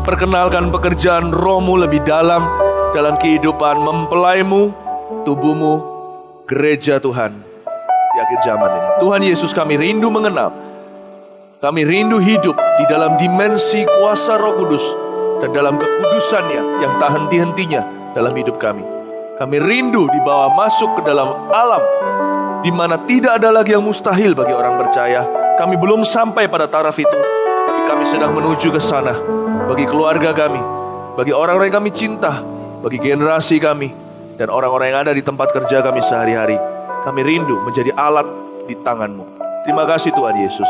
memperkenalkan pekerjaan Roh-Mu lebih dalam kehidupan mempelaimu, tubuhmu, gereja Tuhan di akhir zaman ini. Tuhan Yesus, kami rindu mengenal, kami rindu hidup di dalam dimensi kuasa Roh Kudus dan dalam kekudusannya yang tak henti-hentinya dalam hidup kami. Kami rindu dibawa masuk ke dalam alam di mana tidak ada lagi yang mustahil bagi orang percaya. Kami belum sampai pada taraf itu, tapi kami sedang menuju ke sana. Bagi keluarga kami, bagi orang-orang yang kami cinta, bagi generasi kami, dan orang-orang yang ada di tempat kerja kami sehari-hari. Kami rindu menjadi alat di tangan-Mu. Terima kasih Tuhan Yesus.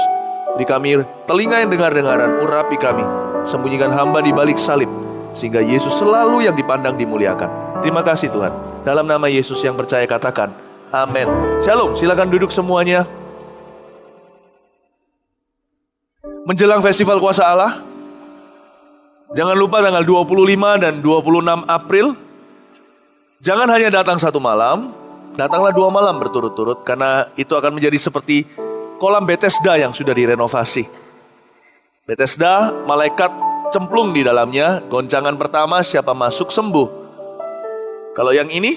Beri kami telinga yang dengar-dengaran, urapi kami, sembunyikan hamba di balik salib, sehingga Yesus selalu yang dipandang dimuliakan. Terima kasih Tuhan. Dalam nama Yesus yang percaya katakan, amin. Shalom, silakan duduk semuanya. Menjelang Festival Kuasa Allah, jangan lupa tanggal 25 dan 26 April, jangan hanya datang satu malam, datanglah 2 malam berturut-turut, karena itu akan menjadi seperti kolam Bethesda yang sudah direnovasi. Bethesda, malaikat cemplung di dalamnya, goncangan pertama siapa masuk sembuh. Kalau yang ini,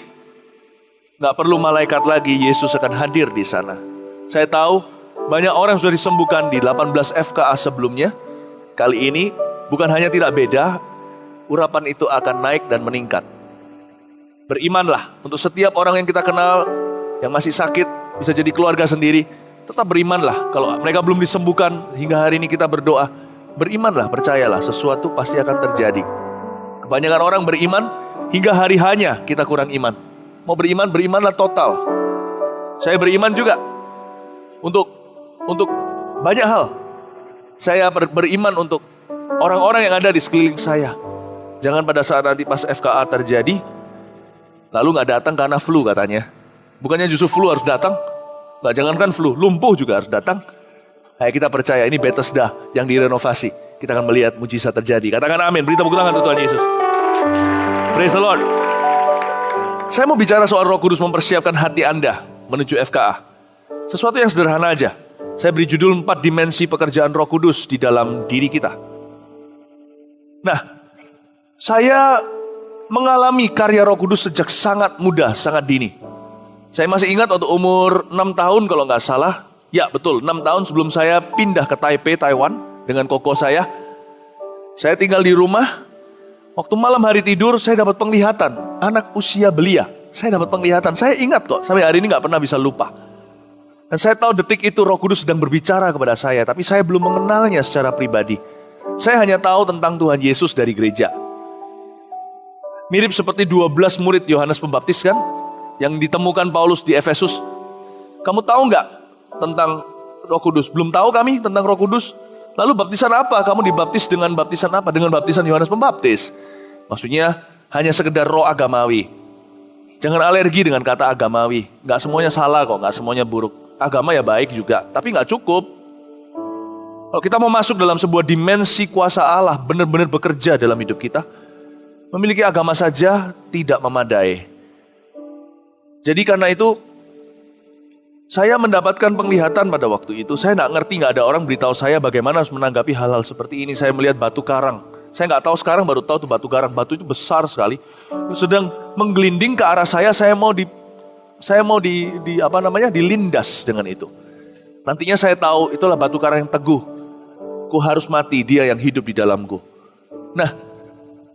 nggak perlu malaikat lagi, Yesus akan hadir di sana. Saya tahu banyak orang sudah disembuhkan di 18 FKA sebelumnya. Kali ini bukan hanya tidak beda, urapan itu akan naik dan meningkat. Berimanlah untuk setiap orang yang kita kenal, yang masih sakit, bisa jadi keluarga sendiri. Tetap berimanlah, kalau mereka belum disembuhkan, hingga hari ini kita berdoa. Berimanlah, percayalah, sesuatu pasti akan terjadi. Kebanyakan orang beriman, hingga hari hanya kita kurang iman. Mau beriman, berimanlah total. Saya beriman juga untuk banyak hal. Saya beriman untuk orang-orang yang ada di sekeliling saya. Jangan pada saat nanti pas FKA terjadi, lalu gak datang karena flu katanya. Bukannya justru flu harus datang. Gak, jangankan flu, lumpuh juga harus datang. Kayak kita percaya ini Bethesda yang direnovasi. Kita akan melihat mujizat terjadi. Katakan amin, beri tepuk tangan untuk Tuhan Yesus. Praise the Lord. Saya mau bicara soal Roh Kudus mempersiapkan hati Anda menuju FKA. Sesuatu yang sederhana aja. Saya beri judul 4 dimensi pekerjaan Roh Kudus di dalam diri kita. Nah, saya mengalami karya Roh Kudus sejak sangat muda, sangat dini. Saya masih ingat waktu umur 6 tahun kalau nggak salah. Ya betul, 6 tahun sebelum saya pindah ke Taipei, Taiwan dengan koko saya. Saya tinggal di rumah. Waktu malam hari tidur saya dapat penglihatan. Anak usia belia, saya dapat penglihatan. Saya ingat kok, sampai hari ini nggak pernah bisa lupa. Dan saya tahu detik itu Roh Kudus sedang berbicara kepada saya. Tapi saya belum mengenalnya secara pribadi. Saya hanya tahu tentang Tuhan Yesus dari gereja. Mirip seperti 12 murid Yohanes Pembaptis kan, yang ditemukan Paulus di Efesus. Kamu tahu nggak tentang Roh Kudus? Belum tahu kami tentang Roh Kudus. Lalu baptisan apa? Kamu dibaptis dengan baptisan apa? Dengan baptisan Yohanes Pembaptis. Maksudnya hanya sekedar roh agamawi. Jangan alergi dengan kata agamawi. Nggak semuanya salah kok, nggak semuanya buruk. Agama ya baik juga, tapi nggak cukup. Kalau kita mau masuk dalam sebuah dimensi kuasa Allah, benar-benar bekerja dalam hidup kita, memiliki agama saja tidak memadai. Jadi karena itu, saya mendapatkan penglihatan pada waktu itu. Saya nggak ngerti, nggak ada orang beritahu saya bagaimana harus menanggapi hal-hal seperti ini. Saya melihat batu karang. Saya nggak tahu, sekarang baru tahu itu batu karang. Batu itu besar sekali. Sedang menggelinding ke arah saya. Saya mau dilindas dengan itu. Nantinya saya tahu itulah batu karang yang teguh. Ku harus mati, dia yang hidup di dalamku. Nah,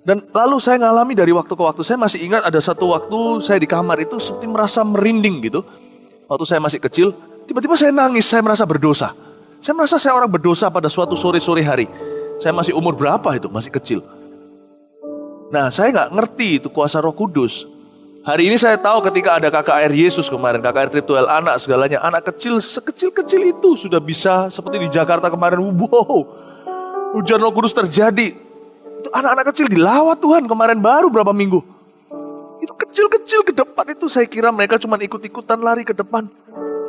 dan lalu saya ngalami dari waktu ke waktu. Saya masih ingat ada satu waktu saya di kamar itu seperti merasa merinding gitu. Waktu saya masih kecil, tiba-tiba saya nangis, saya merasa berdosa. Saya merasa saya orang berdosa pada suatu sore-sore hari. Saya masih umur berapa itu, masih kecil. Nah, saya nggak ngerti itu kuasa Roh Kudus. Hari ini saya tahu ketika ada KKR Yesus kemarin, KKR Triptuel anak segalanya. Anak kecil, sekecil-kecil itu sudah bisa seperti di Jakarta kemarin. Wow, hujan Roh Kudus terjadi. Itu anak-anak kecil dilawat Tuhan kemarin baru berapa minggu. Itu kecil-kecil ke depan itu saya kira mereka cuma ikut-ikutan lari ke depan.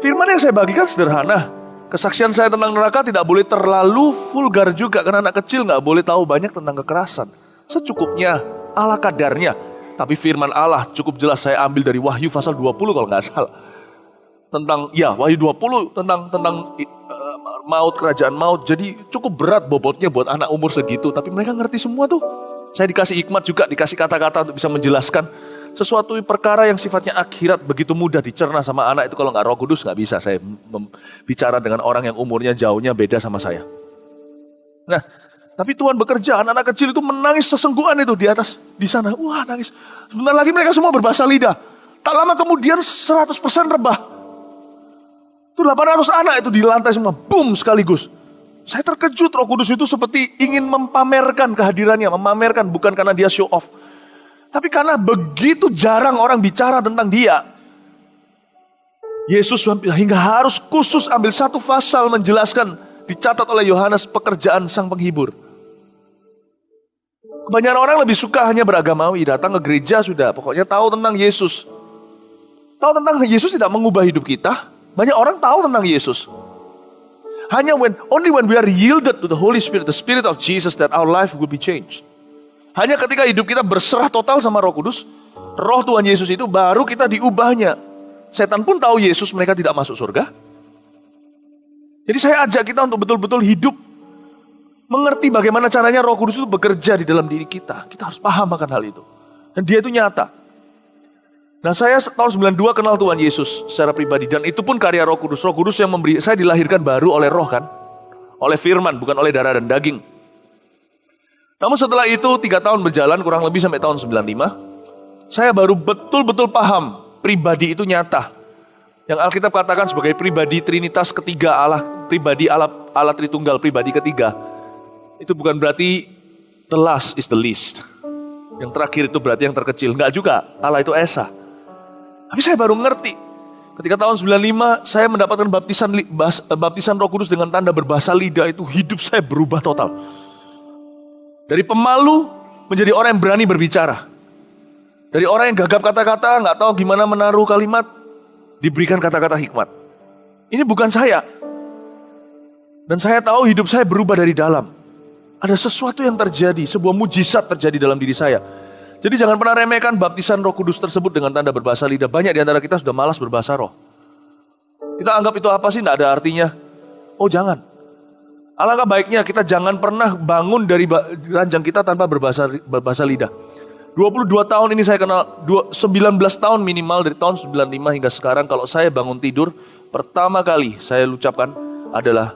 Firman yang saya bagikan sederhana. Kesaksian saya tentang neraka tidak boleh terlalu vulgar juga. Karena anak kecil gak boleh tahu banyak tentang kekerasan. Secukupnya, ala kadarnya. Tapi firman Allah cukup jelas saya ambil dari Wahyu pasal 20 kalau gak salah. Tentang, ya Wahyu 20 tentang maut, kerajaan maut. Jadi cukup berat bobotnya buat anak umur segitu. Tapi mereka ngerti semua tuh. Saya dikasih hikmat juga, dikasih kata-kata untuk bisa menjelaskan sesuatu perkara yang sifatnya akhirat begitu mudah dicerna sama anak itu. Kalau nggak Roh Kudus nggak bisa saya bicara dengan orang yang umurnya jauhnya beda sama saya. Nah, tapi Tuhan bekerja, anak-anak kecil itu menangis sesenggukan itu di atas, di sana. Wah, nangis. Sebentar lagi mereka semua berbahasa lidah. Tak lama kemudian 100% rebah. Itu 800 anak itu di lantai semua, boom sekaligus. Saya terkejut, Roh Kudus itu seperti ingin memamerkan kehadirannya, memamerkan bukan karena dia show off. Tapi karena begitu jarang orang bicara tentang dia. Yesus hingga harus khusus ambil satu pasal menjelaskan, dicatat oleh Yohanes pekerjaan sang penghibur. Kebanyakan orang lebih suka hanya beragamawi, datang ke gereja sudah, pokoknya tahu tentang Yesus. Tahu tentang Yesus tidak mengubah hidup kita. Banyak orang tahu tentang Yesus. Hanya only when we are yielded to the Holy Spirit, the Spirit of Jesus, that our life will be changed. Hanya ketika hidup kita berserah total sama Roh Kudus, Roh Tuhan Yesus itu baru kita diubahnya. Setan pun tahu Yesus, mereka tidak masuk surga. Jadi saya ajak kita untuk betul-betul hidup, mengerti bagaimana caranya Roh Kudus itu bekerja di dalam diri kita. Kita harus paham akan hal itu. Dan dia itu nyata. Nah, saya tahun 92 kenal Tuhan Yesus secara pribadi, dan itu pun karya Roh Kudus. Roh Kudus yang memberi, saya dilahirkan baru oleh Roh kan, oleh firman, bukan oleh darah dan daging. Namun setelah itu 3 tahun berjalan, kurang lebih sampai tahun 95, saya baru betul-betul paham pribadi itu nyata. Yang Alkitab katakan sebagai pribadi Trinitas ketiga Allah, pribadi Allah Tritunggal, pribadi ketiga. Itu bukan berarti the last is the least. Yang terakhir itu berarti yang terkecil. Enggak juga, Allah itu Esa. Tapi saya baru ngerti. Ketika tahun 95 saya mendapatkan baptisan Roh Kudus dengan tanda berbahasa lidah, itu hidup saya berubah total. Dari pemalu menjadi orang yang berani berbicara. Dari orang yang gagap kata-kata, nggak tahu gimana menaruh kalimat, diberikan kata-kata hikmat. Ini bukan saya. Dan saya tahu hidup saya berubah dari dalam. Ada sesuatu yang terjadi, sebuah mujizat terjadi dalam diri saya. Jadi jangan pernah remehkan baptisan Roh Kudus tersebut dengan tanda berbahasa lidah. Banyak di antara kita sudah malas berbahasa roh. Kita anggap itu apa sih, tidak ada artinya. Oh jangan. Alangkah baiknya kita jangan pernah bangun dari ranjang kita tanpa berbahasa lidah. 22 tahun ini saya kenal, 19 tahun minimal dari tahun 95 hingga sekarang. Kalau saya bangun tidur, pertama kali saya ucapkan adalah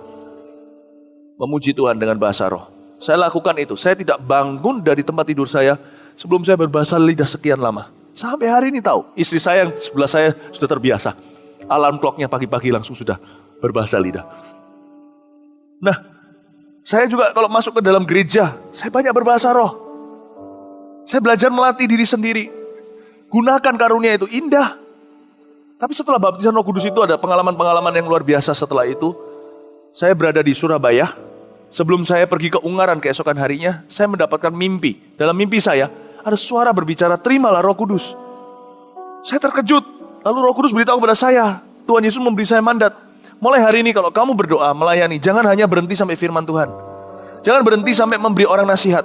memuji Tuhan dengan bahasa roh. Saya lakukan itu. Saya tidak bangun dari tempat tidur saya sebelum saya berbahasa lidah sekian lama. Sampai hari ini tahu. Istri saya yang sebelah saya sudah terbiasa. Alarm clocknya pagi-pagi langsung sudah berbahasa lidah. Nah, saya juga kalau masuk ke dalam gereja, saya banyak berbahasa roh. Saya belajar melatih diri sendiri. Gunakan karunia itu, indah. Tapi setelah baptisan Roh Kudus itu ada pengalaman-pengalaman yang luar biasa setelah itu. Saya berada di Surabaya. Sebelum saya pergi ke Ungaran keesokan harinya, saya mendapatkan mimpi. Dalam mimpi saya, ada suara berbicara, terimalah Roh Kudus. Saya terkejut. Lalu Roh Kudus beritahu kepada saya, Tuhan Yesus memberi saya mandat. Mulai hari ini kalau kamu berdoa, melayani, jangan hanya berhenti sampai firman Tuhan. Jangan berhenti sampai memberi orang nasihat.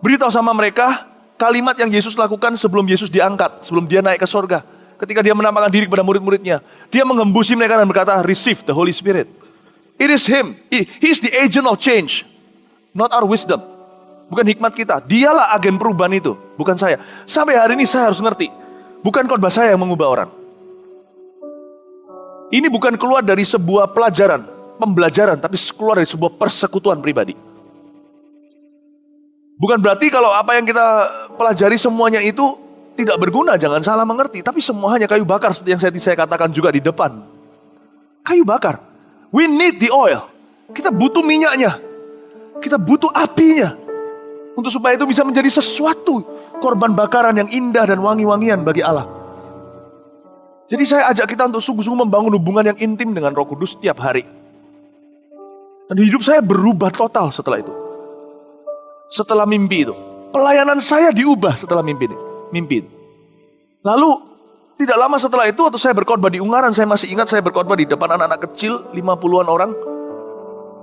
Beritahu sama mereka kalimat yang Yesus lakukan sebelum Yesus diangkat, sebelum dia naik ke sorga. Ketika dia menampakkan diri kepada murid-muridnya, dia mengembusi mereka dan berkata, receive the Holy Spirit. It is Him. He is the agent of change. Not our wisdom. Bukan hikmat kita. Dialah agen perubahan itu. Bukan saya. Sampai hari ini saya harus ngerti. Bukan khotbah saya yang mengubah orang. Ini bukan keluar dari sebuah pelajaran, pembelajaran, tapi keluar dari sebuah persekutuan pribadi. Bukan berarti kalau apa yang kita pelajari semuanya itu tidak berguna, jangan salah mengerti. Tapi semua hanya kayu bakar seperti yang saya katakan juga di depan. Kayu bakar. We need the oil. Kita butuh minyaknya. Kita butuh apinya. Untuk supaya itu bisa menjadi sesuatu korban bakaran yang indah dan wangi-wangian bagi Allah. Jadi saya ajak kita untuk sungguh-sungguh membangun hubungan yang intim dengan Roh Kudus setiap hari. Dan hidup saya berubah total setelah itu. Setelah mimpi itu. Pelayanan saya diubah setelah mimpi itu. Lalu tidak lama setelah itu waktu saya berkhotbah di Ungaran, saya masih ingat saya berkhotbah di depan anak-anak kecil 50-an orang.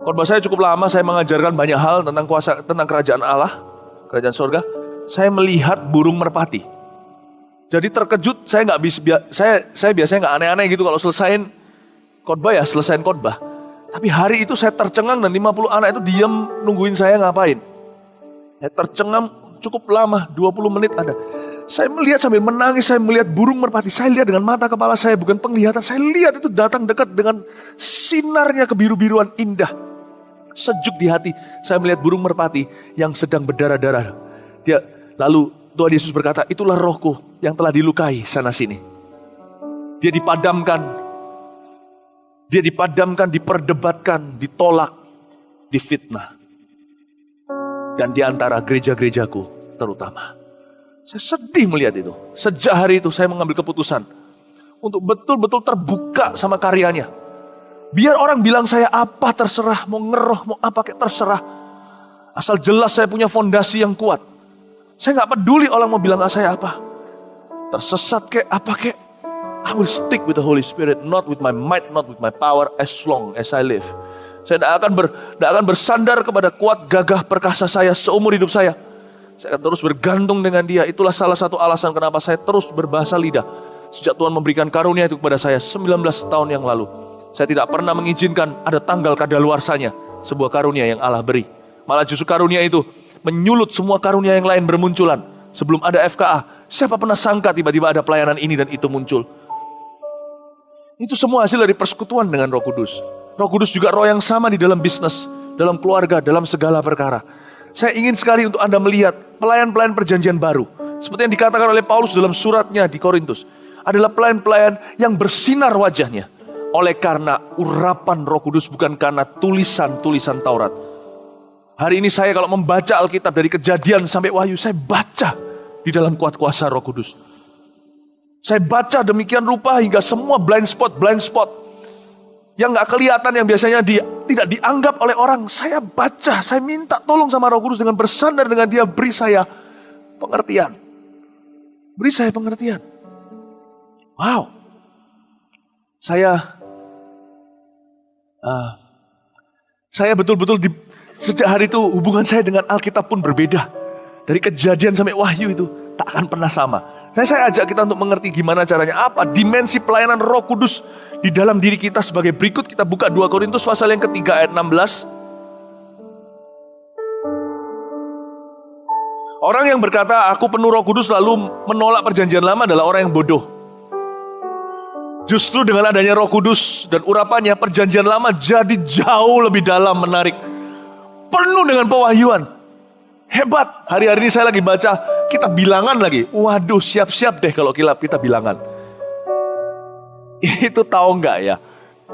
Khotbah saya cukup lama, saya mengajarkan banyak hal tentang kerajaan Allah, kerajaan sorga. Saya melihat burung merpati. Jadi terkejut, saya nggak bisa, saya biasanya nggak aneh-aneh gitu kalau selesaiin khotbah. Tapi hari itu saya tercengang dan 50 anak itu diam nungguin saya ngapain. Saya tercengang cukup lama, 20 menit ada. Saya melihat sambil menangis, saya melihat burung merpati. Saya lihat dengan mata kepala saya, bukan penglihatan. Saya lihat itu datang dekat dengan sinarnya kebiru-biruan indah. Sejuk di hati. Saya melihat burung merpati yang sedang berdarah-darah. Lalu Tuhan Yesus berkata, itulah rohku yang telah dilukai sana sini. Dia dipadamkan, diperdebatkan, ditolak, difitnah. Dan di antara gereja-gerejaku terutama. Saya sedih melihat itu. Sejak hari itu saya mengambil keputusan untuk betul-betul terbuka sama karyanya. Biar orang bilang saya apa terserah, mau ngeroh, mau apa kayak terserah. Asal jelas saya punya fondasi yang kuat. Saya gak peduli orang mau bilang saya apa. Tersesat kayak apa kayak. I will stick with the Holy Spirit, not with my might, not with my power, as long as I live. Saya tidak akan bersandar kepada kuat gagah perkasa saya seumur hidup saya. Saya akan terus bergantung dengan Dia. Itulah salah satu alasan kenapa saya terus berbahasa lidah. Sejak Tuhan memberikan karunia itu kepada saya 19 tahun yang lalu. Saya tidak pernah mengizinkan ada tanggal kadaluarsanya sebuah karunia yang Allah beri. Malah justru karunia itu menyulut semua karunia yang lain bermunculan. Sebelum ada FKA, siapa pernah sangka tiba-tiba ada pelayanan ini dan itu muncul. Itu semua hasil dari persekutuan dengan Roh Kudus. Roh Kudus juga roh yang sama di dalam bisnis, dalam keluarga, dalam segala perkara. Saya ingin sekali untuk Anda melihat pelayan-pelayan perjanjian baru. Seperti yang dikatakan oleh Paulus dalam suratnya di Korintus. Adalah pelayan-pelayan yang bersinar wajahnya. Oleh karena urapan Roh Kudus, bukan karena tulisan-tulisan Taurat. Hari ini saya kalau membaca Alkitab dari Kejadian sampai Wahyu, saya baca di dalam kuat kuasa Roh Kudus. Saya baca demikian rupa hingga semua blind spot yang gak kelihatan, yang biasanya tidak dianggap oleh orang. Saya baca, saya minta tolong sama Roh Kudus dengan bersandar dengan Dia, beri saya pengertian. Beri saya pengertian. Wow. Saya betul-betul sejak hari itu hubungan saya dengan Alkitab pun berbeda. Dari Kejadian sampai Wahyu itu tak akan pernah sama. Saya ajak kita untuk mengerti gimana caranya, apa dimensi pelayanan Roh Kudus di dalam diri kita sebagai berikut. Kita buka 2 Korintus pasal yang ketiga ayat 16. Orang yang berkata aku penuh Roh Kudus lalu menolak perjanjian lama adalah orang yang bodoh. Justru dengan adanya Roh Kudus dan urapannya, perjanjian lama jadi jauh lebih dalam, menarik, penuh dengan pewahyuan. Hebat. Hari-hari ini saya lagi baca kitab bilangan lagi. Waduh, siap-siap deh kalau kita bilangan. Itu tahu nggak ya?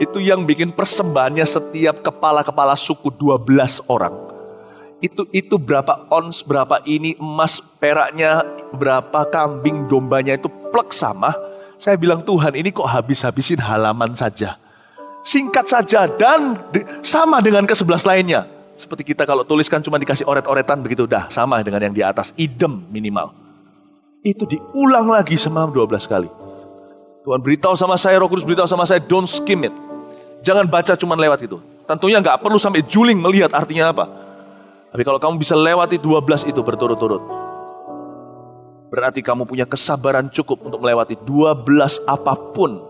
Itu yang bikin persembahannya setiap kepala-kepala suku 12 orang. Itu berapa ons, berapa ini emas, peraknya, berapa kambing dombanya itu plek sama. Saya bilang, Tuhan ini kok habis-habisin halaman saja. Singkat saja dan sama dengan ke-11 lainnya. Seperti kita kalau tuliskan cuma dikasih oret-oretan begitu, dah sama dengan yang di atas, idem minimal. Itu diulang lagi sama 12 kali. Tuhan beritahu sama saya, Roh Kudus beritahu sama saya, don't skim it. Jangan baca cuma lewat itu. Tentunya gak perlu sampai juling melihat artinya apa. Tapi kalau kamu bisa lewati 12 itu berturut-turut, berarti kamu punya kesabaran cukup untuk melewati 12 apapun.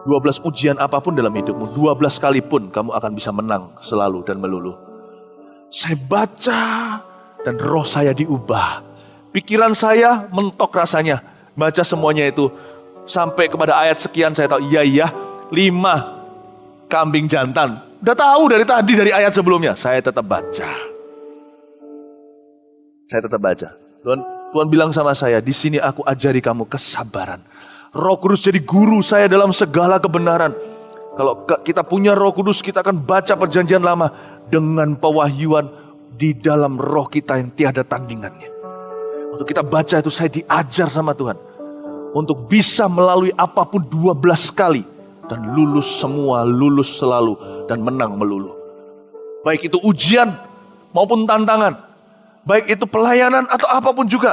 12 ujian apapun dalam hidupmu, 12 kali pun kamu akan bisa menang selalu dan melulu. Saya baca dan roh saya diubah. Pikiran saya mentok rasanya. Baca semuanya itu sampai kepada ayat sekian saya tahu, iya 5 kambing jantan. Udah tahu dari tadi dari ayat sebelumnya. Saya tetap baca. Tuhan bilang sama saya, di sini aku ajari kamu kesabaran. Roh Kudus jadi guru saya dalam segala kebenaran. Kalau kita punya Roh Kudus, kita akan baca perjanjian lama dengan pewahyuan di dalam roh kita yang tiada tandingannya. Untuk kita baca itu saya diajar sama Tuhan. Untuk bisa melalui apapun 12 kali. Dan lulus semua, lulus selalu. Dan menang melulu. Baik itu ujian maupun tantangan. Baik itu pelayanan atau apapun juga.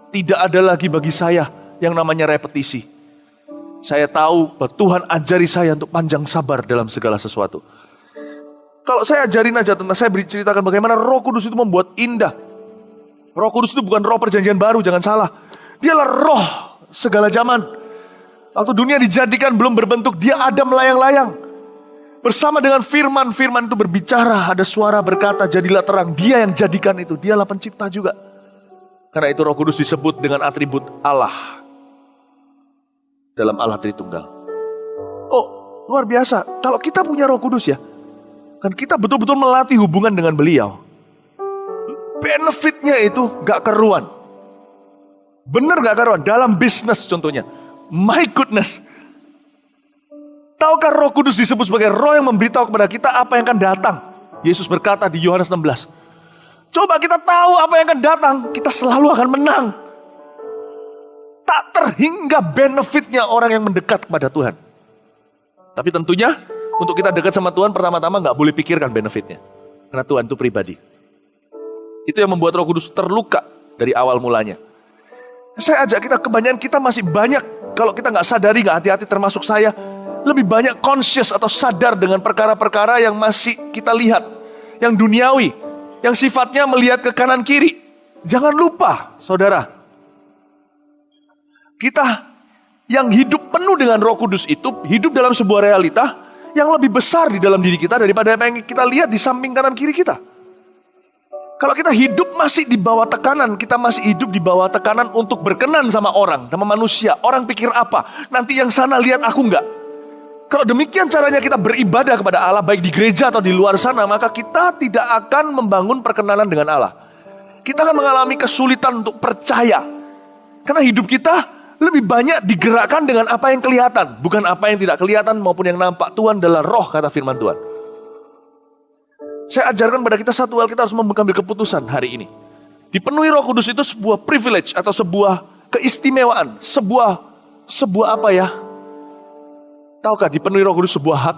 Tidak ada lagi bagi saya yang namanya repetisi. Saya tahu bahwa Tuhan ajari saya untuk panjang sabar dalam segala sesuatu. Kalau saya ajarin aja tentang, saya ceritakan bagaimana Roh Kudus itu membuat indah. Roh Kudus itu bukan roh perjanjian baru, jangan salah. Dialah roh segala zaman. Waktu dunia dijadikan belum berbentuk, dia ada melayang-layang. Bersama dengan firman, firman itu berbicara, ada suara berkata, jadilah terang. Dia yang jadikan itu, dialah pencipta juga. Karena itu Roh Kudus disebut dengan atribut Allah dalam Allah Tritunggal. Oh, luar biasa. Kalau kita punya Roh Kudus ya, kan kita betul-betul melatih hubungan dengan beliau. Benefitnya itu gak keruan. Bener gak karuan? Dalam bisnis contohnya. My goodness. Tahukah Roh Kudus disebut sebagai roh yang memberitahu kepada kita apa yang akan datang? Yesus berkata di Yohanes 16. Coba kita tahu apa yang akan datang, kita selalu akan menang. Tak terhingga benefitnya orang yang mendekat kepada Tuhan. Tapi tentunya untuk kita dekat sama Tuhan pertama-tama gak boleh pikirkan benefitnya. Karena Tuhan itu pribadi. Itu yang membuat Roh Kudus terluka dari awal mulanya. Saya ajak kita, kebanyakan kita masih banyak, kalau kita gak sadari, gak hati-hati termasuk saya, lebih banyak conscious atau sadar dengan perkara-perkara yang masih kita lihat. Yang duniawi, yang sifatnya melihat ke kanan kiri. Jangan lupa, saudara. Kita yang hidup penuh dengan Roh Kudus itu, hidup dalam sebuah realita yang lebih besar di dalam diri kita daripada apa yang kita lihat di samping kanan kiri kita. Kalau kita hidup masih di bawah tekanan, kita masih hidup di bawah tekanan untuk berkenan sama orang, sama manusia. Orang pikir apa? Nanti yang sana lihat aku enggak. Kalau demikian caranya kita beribadah kepada Allah, baik di gereja atau di luar sana, maka kita tidak akan membangun perkenalan dengan Allah. Kita akan mengalami kesulitan untuk percaya. Karena hidup kita lebih banyak digerakkan dengan apa yang kelihatan, bukan apa yang tidak kelihatan maupun yang nampak. Tuhan adalah roh, kata firman Tuhan. Saya ajarkan pada kita satu hal, kita harus mengambil keputusan hari ini. Dipenuhi Roh Kudus itu sebuah privilege atau sebuah keistimewaan, sebuah apa ya? Tahukah dipenuhi Roh Kudus sebuah hak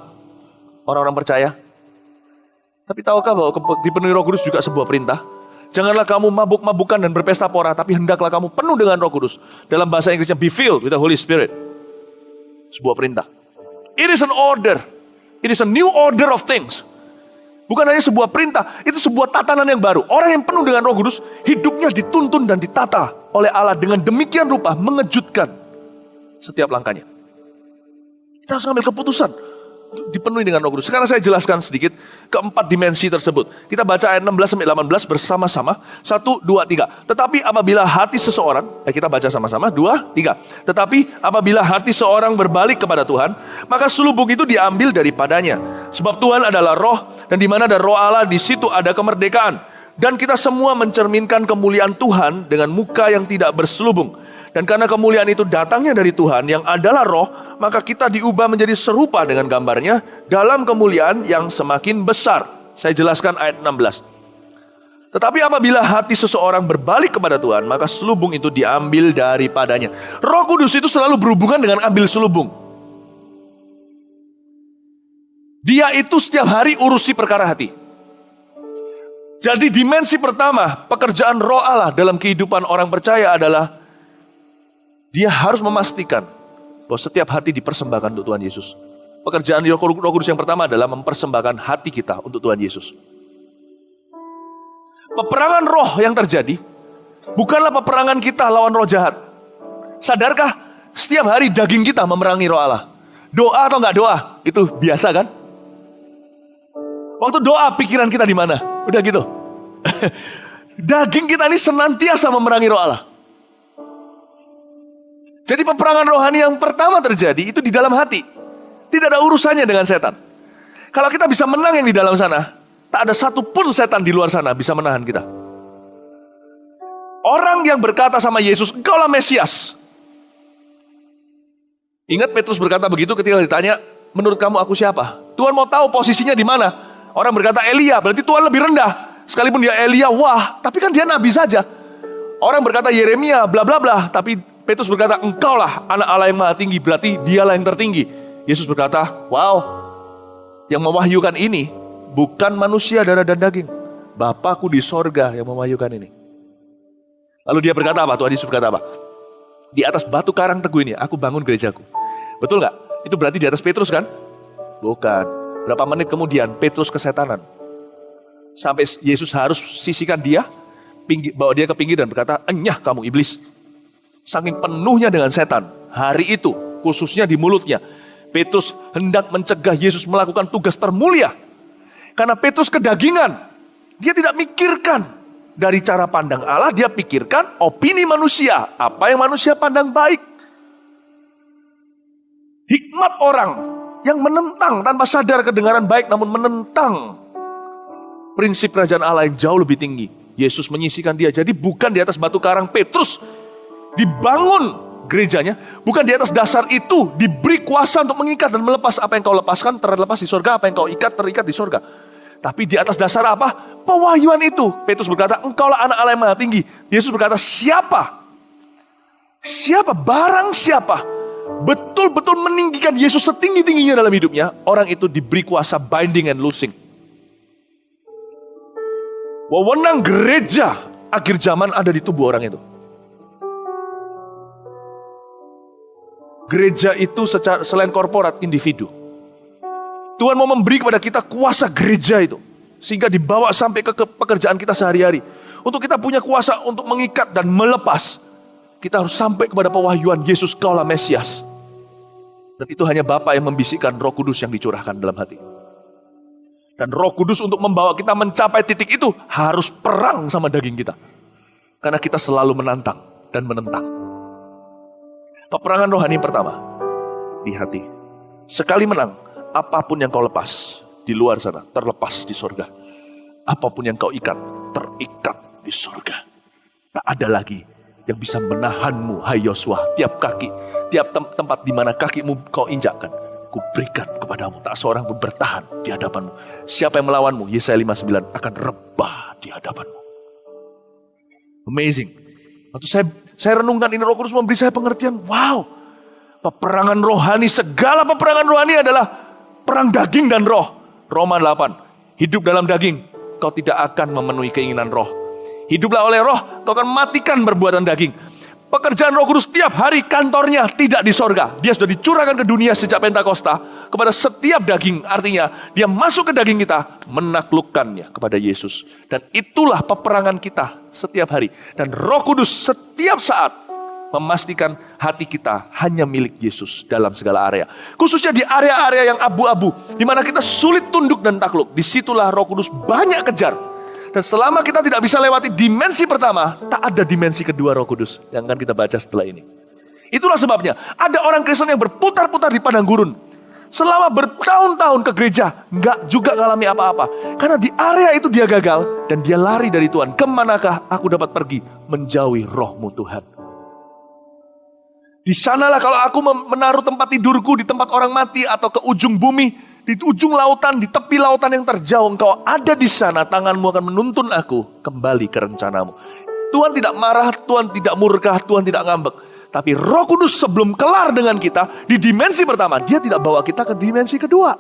orang-orang percaya? Tapi tahukah bahwa dipenuhi Roh Kudus juga sebuah perintah? Janganlah kamu mabuk-mabukan dan berpesta pora, tapi hendaklah kamu penuh dengan Roh Kudus. Dalam bahasa Inggrisnya, be filled with the Holy Spirit. Sebuah perintah. It is an order. It is a new order of things. Bukan hanya sebuah perintah, itu sebuah tatanan yang baru. Orang yang penuh dengan Roh Kudus, hidupnya dituntun dan ditata oleh Allah dengan demikian rupa mengejutkan setiap langkahnya. Kita harus ambil keputusan dipenuhi dengan Roh Kudus. Sekarang saya jelaskan sedikit keempat dimensi tersebut. Kita baca ayat 16-18 bersama-sama. 1, 2, 3. Tetapi apabila hati seseorang, kita baca sama-sama. 2, 3. Tetapi apabila hati seorang berbalik kepada Tuhan, maka selubung itu diambil daripadanya. Sebab Tuhan adalah roh, dan di mana ada roh Allah, di situ ada kemerdekaan. Dan kita semua mencerminkan kemuliaan Tuhan dengan muka yang tidak berselubung. Dan karena kemuliaan itu datangnya dari Tuhan yang adalah roh, maka kita diubah menjadi serupa dengan gambarnya dalam kemuliaan yang semakin besar. Saya jelaskan ayat 16. Tetapi apabila hati seseorang berbalik kepada Tuhan, maka selubung itu diambil daripadanya. Roh Kudus itu selalu berhubungan dengan ambil selubung. Dia itu setiap hari urusi perkara hati. Jadi dimensi pertama pekerjaan roh Allah dalam kehidupan orang percaya adalah dia harus memastikan bahwa setiap hati dipersembahkan untuk Tuhan Yesus. Pekerjaan Roh Kudus yang pertama adalah mempersembahkan hati kita untuk Tuhan Yesus. Peperangan roh yang terjadi bukanlah peperangan kita lawan roh jahat. Sadarkah setiap hari daging kita memerangi roh Allah? Doa atau enggak doa? Itu biasa kan? Waktu doa pikiran kita di mana? Udah gitu. Daging kita ini senantiasa memerangi roh Allah. Jadi peperangan rohani yang pertama terjadi itu di dalam hati. Tidak ada urusannya dengan setan. Kalau kita bisa menang yang di dalam sana, tak ada satupun setan di luar sana bisa menahan kita. Orang yang berkata sama Yesus, engkaulah Mesias. Ingat Petrus berkata begitu ketika ditanya, menurut kamu aku siapa? Tuhan mau tahu posisinya di mana. Orang berkata Elia, berarti Tuhan lebih rendah. Sekalipun dia Elia, wah, tapi kan dia nabi saja. Orang berkata Yeremia, bla bla bla, tapi Petrus berkata, engkaulah anak Allah yang maha tinggi, berarti dialah yang tertinggi. Yesus berkata, wow, yang mewahyukan ini bukan manusia darah dan daging. Bapakku di sorga yang mewahyukan ini. Lalu dia berkata apa? Tuhan Yesus berkata apa? Di atas batu karang teguh ini, aku bangun gerejaku. Betul gak? Itu berarti di atas Petrus kan? Bukan. Berapa menit kemudian, Petrus kesetanan. Sampai Yesus harus sisihkan dia, bawa dia ke pinggir dan berkata, enyah kamu iblis. Saking penuhnya dengan setan, hari itu, khususnya di mulutnya, Petrus hendak mencegah Yesus melakukan tugas termulia. Karena Petrus kedagingan. Dia tidak mikirkan dari cara pandang Allah, dia pikirkan opini manusia. Apa yang manusia pandang baik. Hikmat orang yang menentang tanpa sadar kedengaran baik, namun menentang prinsip kerajaan Allah yang jauh lebih tinggi. Yesus menyisikan dia. Jadi bukan di atas batu karang Petrus dibangun gerejanya, bukan di atas dasar itu diberi kuasa untuk mengikat dan melepas. Apa yang kau lepaskan terlepas di sorga, apa yang kau ikat terikat di sorga. Tapi di atas dasar apa? Pewahyuan itu. Petrus berkata, engkaulah anak Allah yang maha tinggi. Yesus berkata, siapa? Siapa? Barang siapa? Betul-betul meninggikan Yesus setinggi-tingginya dalam hidupnya, orang itu diberi kuasa binding and loosing. Wewenang gereja akhir zaman ada di tubuh orang itu. Gereja itu selain korporat, individu. Tuhan mau memberi kepada kita kuasa gereja itu. Sehingga dibawa sampai ke pekerjaan kita sehari-hari. Untuk kita punya kuasa untuk mengikat dan melepas. Kita harus sampai kepada pewahyuan Yesus kaulah Mesias. Dan itu hanya Bapa yang membisikkan Roh Kudus yang dicurahkan dalam hati. Dan Roh Kudus untuk membawa kita mencapai titik itu harus perang sama daging kita. Karena kita selalu menantang dan menentang. Peperangan rohani pertama di hati. Sekali menang, apapun yang kau lepas di luar sana terlepas di sorga. Apapun yang kau ikat terikat di sorga. Tak ada lagi yang bisa menahanmu, hai Yosua. Tiap kaki, tiap tempat di mana kakimu kau injakkan, kuberikan kepadamu. Tak seorang pun bertahan di hadapanmu. Siapa yang melawanmu, Yesaya 59, akan rebah di hadapanmu. Amazing. Waktu saya renungkan ini, Roh Kudus memberi saya pengertian. Wow, peperangan rohani, segala peperangan rohani adalah perang daging dan roh. Roma 8, hidup dalam daging, kau tidak akan memenuhi keinginan roh. Hiduplah oleh roh, kau akan matikan perbuatan daging. Pekerjaan Roh Kudus tiap hari kantornya tidak di sorga. Dia sudah dicurahkan ke dunia sejak Pentakosta kepada setiap daging. Artinya dia masuk ke daging kita, menaklukkannya kepada Yesus. Dan itulah peperangan kita setiap hari. Dan Roh Kudus setiap saat memastikan hati kita hanya milik Yesus dalam segala area. Khususnya di area-area yang abu-abu, di mana kita sulit tunduk dan takluk. Disitulah Roh Kudus banyak kejar. Dan selama kita tidak bisa lewati dimensi pertama, tak ada dimensi kedua Roh Kudus yang akan kita baca setelah ini. Itulah sebabnya ada orang Kristen yang berputar-putar di padang gurun. Selama bertahun-tahun ke gereja, nggak juga ngalami apa-apa. Karena di area itu dia gagal dan dia lari dari Tuhan. Kemanakah aku dapat pergi menjauhi rohmu Tuhan? Di sanalah kalau aku menaruh tempat tidurku di tempat orang mati atau ke ujung bumi, di ujung lautan, di tepi lautan yang terjauh, engkau ada di sana, tanganmu akan menuntun aku kembali ke rencanamu. Tuhan tidak marah, Tuhan tidak murka, Tuhan tidak ngambek. Tapi Roh Kudus sebelum kelar dengan kita, di dimensi pertama, dia tidak bawa kita ke dimensi kedua.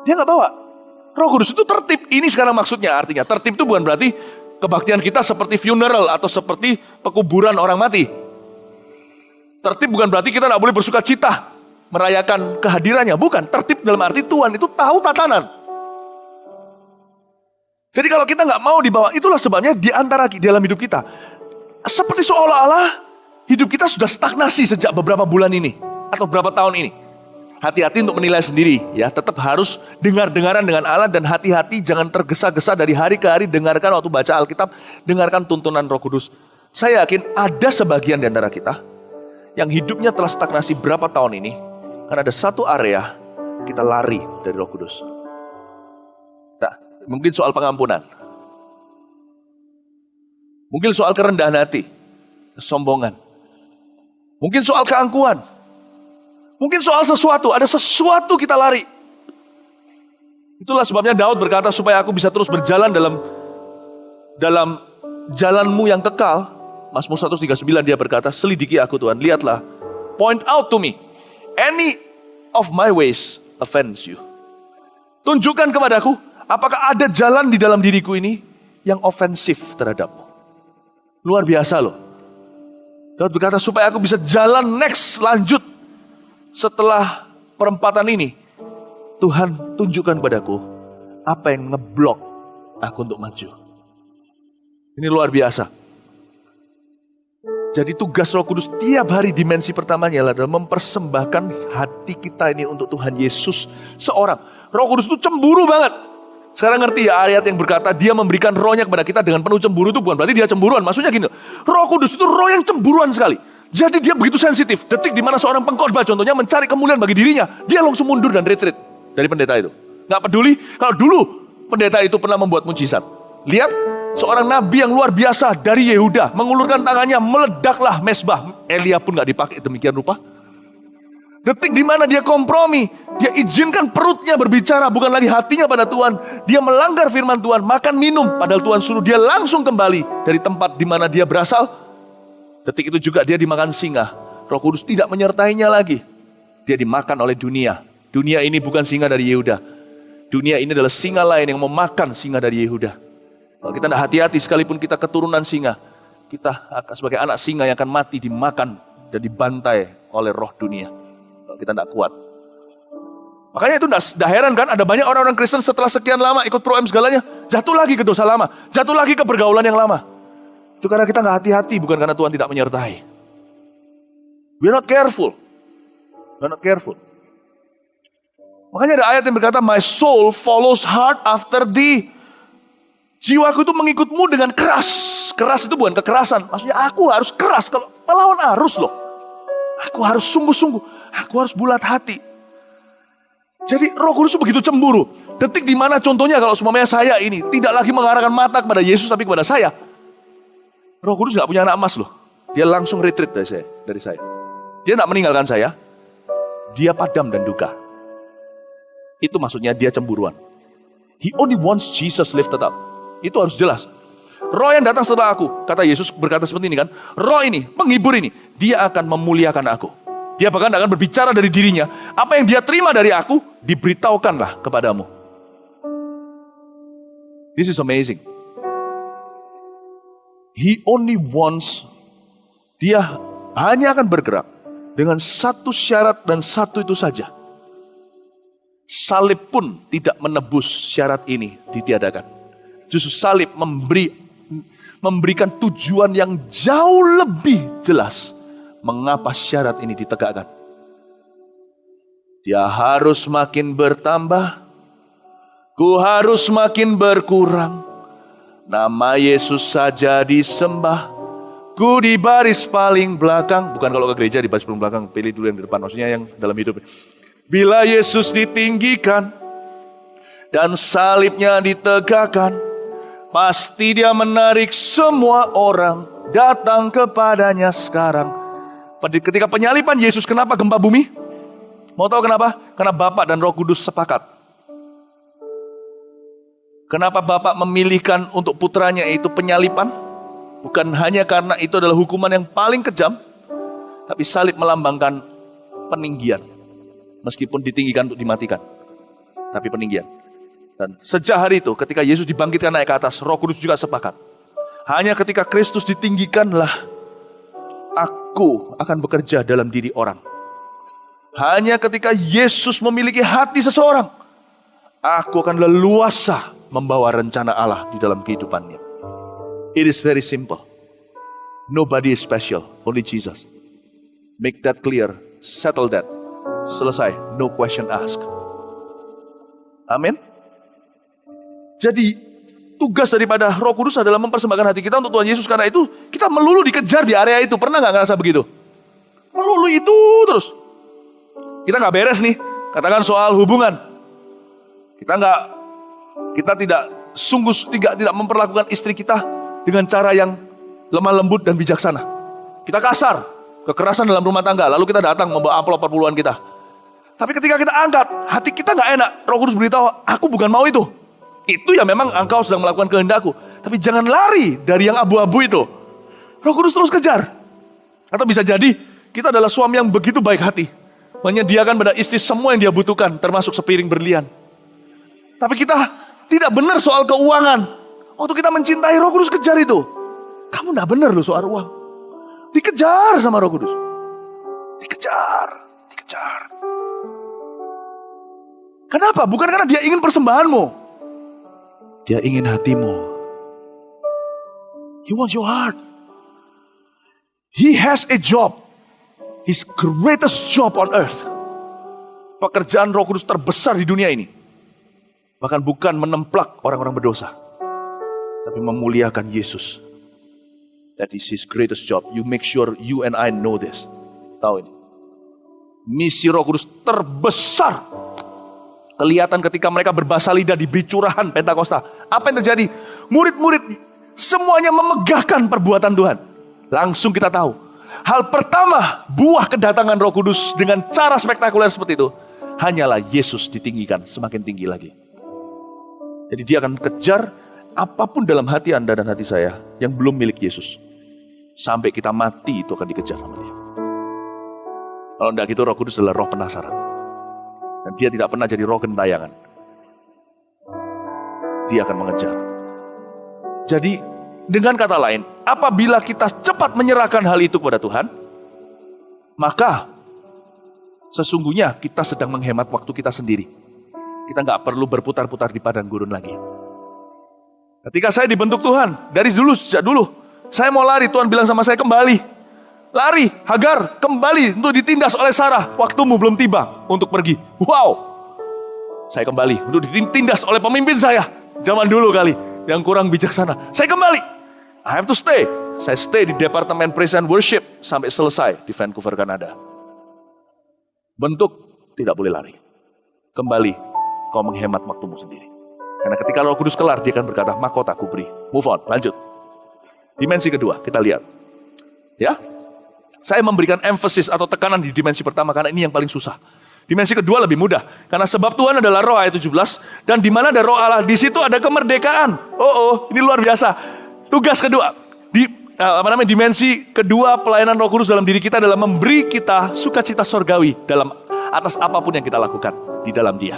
Dia nggak bawa. Roh Kudus itu tertib. Ini sekarang maksudnya, artinya tertib itu bukan berarti kebaktian kita seperti funeral atau seperti pekuburan orang mati. Tertib bukan berarti kita nggak boleh bersuka cita merayakan kehadirannya. Bukan, tertib dalam arti Tuhan itu tahu tatanan. Jadi kalau kita nggak mau dibawa, itulah sebabnya di antara dalam hidup kita, seperti seolah-olah hidup kita sudah stagnasi sejak beberapa bulan ini, atau beberapa tahun ini. Hati-hati untuk menilai sendiri, ya. Tetap harus dengar-dengaran dengan Allah, dan hati-hati jangan tergesa-gesa dari hari ke hari. Dengarkan waktu baca Alkitab, dengarkan tuntunan Roh Kudus. Saya yakin ada sebagian di antara kita yang hidupnya telah stagnasi berapa tahun ini, karena ada satu area kita lari dari Roh Kudus. Nah, mungkin soal pengampunan. Mungkin soal kerendahan hati, kesombongan. Mungkin soal keangkuhan. Mungkin soal sesuatu, ada sesuatu kita lari. Itulah sebabnya Daud berkata, supaya aku bisa terus berjalan dalam jalanmu yang kekal. Mazmur 139 dia berkata, selidiki aku Tuhan, lihatlah, point out to me any of my ways offends you. Tunjukkan kepadaku, apakah ada jalan di dalam diriku ini yang ofensif terhadapmu. Luar biasa loh. Daud berkata, supaya aku bisa jalan next, lanjut. Setelah perempatan ini, Tuhan tunjukkan padaku apa yang ngeblok aku untuk maju. Ini luar biasa. Jadi tugas Roh Kudus tiap hari dimensi pertamanya adalah mempersembahkan hati kita ini untuk Tuhan Yesus seorang. Roh Kudus itu cemburu banget. Sekarang ngerti ya ayat yang berkata dia memberikan rohnya kepada kita dengan penuh cemburu itu bukan berarti dia cemburuan. Maksudnya gini, Roh Kudus itu roh yang cemburuan sekali. Jadi dia begitu sensitif. Detik di mana seorang pengkhotbah contohnya mencari kemuliaan bagi dirinya, dia langsung mundur dan retreat dari pendeta itu. Gak peduli kalau dulu pendeta itu pernah membuat mujizat. Lihat, seorang nabi yang luar biasa dari Yehuda mengulurkan tangannya, meledaklah mesbah. Elia pun gak dipakai demikian rupa. Detik di mana dia kompromi, dia izinkan perutnya berbicara, bukan lagi hatinya pada Tuhan. Dia melanggar firman Tuhan, makan minum, padahal Tuhan suruh dia langsung kembali dari tempat di mana dia berasal. Detik itu juga dia dimakan singa. Roh Kudus tidak menyertainya lagi. Dia dimakan oleh dunia. Dunia ini bukan singa dari Yehuda. Dunia ini adalah singa lain yang memakan singa dari Yehuda. Kalau kita tidak hati-hati, sekalipun kita keturunan singa, kita sebagai anak singa yang akan mati dimakan dan dibantai oleh roh dunia. Kalau kita tidak kuat. Makanya itu tidak heran kan, ada banyak orang-orang Kristen setelah sekian lama ikut Pro M segalanya, jatuh lagi ke dosa lama, jatuh lagi ke pergaulan yang lama. Itu karena kita nggak hati-hati, bukan karena Tuhan tidak menyertai. We're not careful. We're not careful. Makanya ada ayat yang berkata, my soul follows hard after thee. Jiwaku itu mengikutmu dengan keras. Keras itu bukan kekerasan. Maksudnya aku harus keras kalau melawan arus loh. Aku harus sungguh-sungguh. Aku harus bulat hati. Jadi Roh Kudus itu begitu cemburu. Detik di mana contohnya kalau semuanya saya ini tidak lagi mengarahkan mata kepada Yesus tapi kepada saya. Roh Kudus gak punya anak emas loh. Dia langsung retreat dari saya. Dia gak meninggalkan saya. Dia padam dan duka. Itu maksudnya dia cemburuan. He only wants Jesus lifted up. Itu harus jelas. Roh yang datang setelah aku, kata Yesus berkata seperti ini kan. Roh ini, penghibur ini, dia akan memuliakan aku. Dia bahkan akan berbicara dari dirinya. Apa yang dia terima dari aku, diberitahukanlah kepadamu. This is amazing. He only wants, dia hanya akan bergerak dengan satu syarat dan satu itu saja. Salib pun tidak menebus syarat ini ditiadakan. Justru salib memberikan tujuan yang jauh lebih jelas mengapa syarat ini ditegakkan. Dia harus makin bertambah, ku harus makin berkurang. Nama Yesus saja disembah, ku di baris paling belakang. Bukan kalau ke gereja di baris paling belakang, pilih dulu yang di depan. Maksudnya yang dalam hidup. Bila Yesus ditinggikan dan salibnya ditegakkan, pasti dia menarik semua orang datang kepadanya sekarang. Ketika penyaliban Yesus, kenapa gempa bumi? Mau tahu kenapa? Karena Bapa dan Roh Kudus sepakat. Kenapa Bapa memilihkan untuk putranya itu penyaliban? Bukan hanya karena itu adalah hukuman yang paling kejam, tapi salib melambangkan peninggian. Meskipun ditinggikan untuk dimatikan, tapi peninggian. Dan sejak hari itu, ketika Yesus dibangkitkan naik ke atas, Roh Kudus juga sepakat. Hanya ketika Kristus ditinggikanlah, aku akan bekerja dalam diri orang. Hanya ketika Yesus memiliki hati seseorang, aku akan leluasa membawa rencana Allah di dalam kehidupannya. It is very simple. Nobody is special, only Jesus. Make that clear, settle that. Selesai, no question asked. Amin. Jadi tugas daripada Roh Kudus adalah mempersembahkan hati kita untuk Tuhan Yesus. Karena itu kita melulu dikejar di area itu. Pernah gak ngerasa begitu? Melulu itu terus. Kita gak beres nih. Katakan soal hubungan. Kita tidak memperlakukan istri kita dengan cara yang lemah lembut dan bijaksana. Kita kasar, kekerasan dalam rumah tangga. Lalu kita datang membawa amplop perpuluhan kita. Tapi ketika kita angkat, hati kita gak enak. Roh Kudus beritahu, aku bukan mau itu. Itu ya memang engkau sedang melakukan kehendakku. Tapi jangan lari dari yang abu-abu itu. Roh Kudus terus kejar. Atau bisa jadi, kita adalah suami yang begitu baik hati. Menyediakan pada istri semua yang dia butuhkan, termasuk sepiring berlian. Tapi kita tidak benar soal keuangan. Waktu kita mencintai, Roh Kudus kejar itu. Kamu gak benar loh soal uang. Dikejar sama Roh Kudus. Dikejar. Kenapa? Bukan karena dia ingin persembahanmu. Dia ingin hatimu. He wants your heart. He has a job. His greatest job on earth. Pekerjaan Roh Kudus terbesar di dunia ini. Bahkan bukan menemplak orang-orang berdosa, tapi memuliakan Yesus. That is his greatest job. You make sure you and I know this. Tahu ini. Misi Roh Kudus terbesar kelihatan ketika mereka berbahasa lidah di bicurahan Pentakosta. Apa yang terjadi? Murid-murid semuanya memegahkan perbuatan Tuhan. Langsung kita tahu. Hal pertama, buah kedatangan Roh Kudus dengan cara spektakuler seperti itu, hanyalah Yesus ditinggikan semakin tinggi lagi. Jadi dia akan kejar apapun dalam hati Anda dan hati saya yang belum milik Yesus. Sampai kita mati itu akan dikejar sama dia. Kalau tidak gitu, Roh Kudus adalah roh penasaran. Dan dia tidak pernah jadi roh gentayangan. Dia akan mengejar. Jadi dengan kata lain, apabila kita cepat menyerahkan hal itu kepada Tuhan, maka sesungguhnya kita sedang menghemat waktu kita sendiri. Kita nggak perlu berputar-putar di padang gurun lagi. Ketika saya dibentuk Tuhan, sejak dulu, saya mau lari, Tuhan bilang sama saya, kembali. Lari, Hagar, kembali untuk ditindas oleh Sarah. Waktumu belum tiba untuk pergi. Wow. Saya kembali untuk ditindas oleh pemimpin saya. Zaman dulu kali, yang kurang bijaksana. Saya kembali. I have to stay. Saya stay di Departemen Praise and Worship sampai selesai di Vancouver, Kanada. Bentuk, tidak boleh lari. Kembali, kau menghemat waktumu sendiri. Karena ketika Roh Kudus kelar, dia akan berkata, mahkota ku beri. Move on, lanjut. Dimensi kedua, kita lihat. Ya, saya memberikan emphasis atau tekanan di dimensi pertama karena ini yang paling susah. Dimensi kedua lebih mudah. Karena sebab Tuhan adalah roh ayat 17. Dan di mana ada roh Allah, di situ ada kemerdekaan. Ini luar biasa. Tugas kedua. Dimensi kedua pelayanan Roh Kudus dalam diri kita adalah memberi kita sukacita sorgawi atas apapun yang kita lakukan di dalam Dia.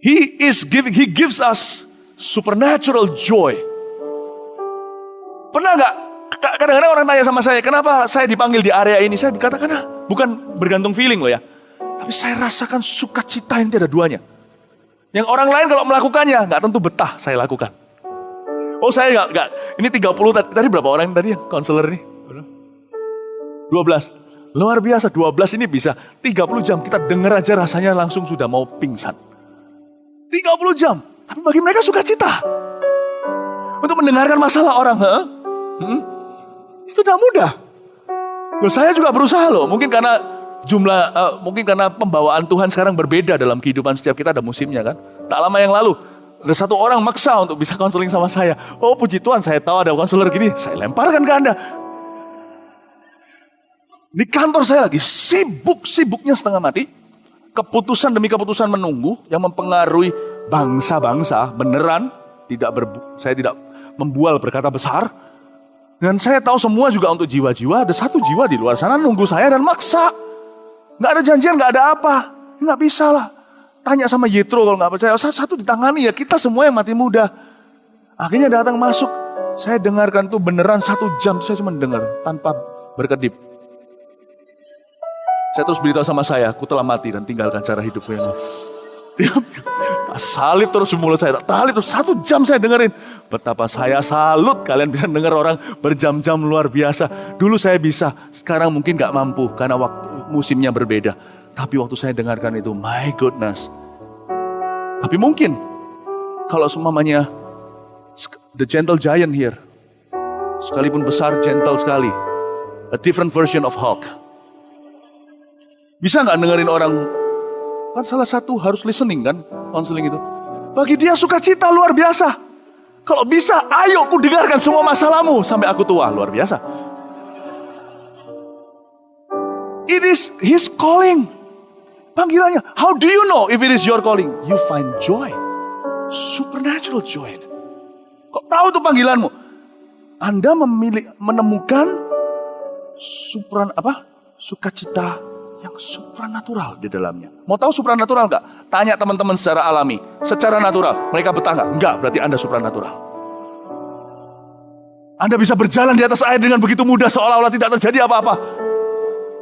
He gives us supernatural joy. Pernah nggak? Kadang-kadang orang tanya sama saya, kenapa saya dipanggil di area ini? Saya berkata, karena bukan bergantung feeling loh ya. Tapi saya rasakan sukacita yang tiada duanya. Yang orang lain kalau melakukannya, nggak tentu betah saya lakukan. Saya nggak. Ini 30, tadi berapa orang tadi yang konselor ini? 12. Luar biasa, 12 ini bisa 30 jam. Kita dengar aja rasanya langsung sudah mau pingsan. 30 jam. Tapi bagi mereka sukacita. Untuk mendengarkan masalah orang. Itu tidak mudah. Saya juga berusaha loh. Mungkin karena pembawaan Tuhan sekarang berbeda dalam kehidupan setiap kita, ada musimnya kan. Tak lama yang lalu ada satu orang maksa untuk bisa konseling sama saya. Puji Tuhan, saya tahu ada konselor gini, saya lemparkan ke Anda. Di kantor saya lagi sibuknya setengah mati. Keputusan demi keputusan menunggu yang mempengaruhi bangsa-bangsa beneran. Saya tidak membual berkata besar. Dan saya tahu semua juga untuk jiwa-jiwa. Ada satu jiwa di luar sana nunggu saya dan maksa. Nggak ada janjian, nggak ada apa. Nggak bisa lah. Tanya sama Yitro kalau nggak percaya. Satu ditangani ya, kita semua yang mati muda. Akhirnya datang masuk. Saya dengarkan tuh beneran 1 jam. Saya cuma dengar tanpa berkedip. Saya terus beritahu sama saya, aku telah mati dan tinggalkan cara hidupku yang salib terus di mulut saya. Salib terus 1 jam saya dengerin. Betapa saya salut kalian bisa dengar orang berjam-jam, luar biasa. Dulu saya bisa, sekarang mungkin gak mampu karena musimnya berbeda. Tapi waktu saya dengarkan itu, my goodness. Tapi mungkin kalau semuanya the gentle giant here, sekalipun besar, gentle sekali, a different version of Hulk. Bisa gak dengerin orang? Kan salah satu harus listening kan, counseling itu. Bagi dia sukacita luar biasa. Kalau bisa, ayo ku dengarkan semua masalahmu sampai aku tua, luar biasa. It is his calling. Panggilannya. How do you know if it is your calling? You find joy. Supernatural joy. Kok tahu tuh panggilanmu? Anda menemukan sukacita yang supranatural di dalamnya. Mau tahu supranatural enggak? Tanya teman-teman secara alami, secara natural. Mereka betah enggak? Enggak, berarti Anda supranatural. Anda bisa berjalan di atas air dengan begitu mudah seolah-olah tidak terjadi apa-apa.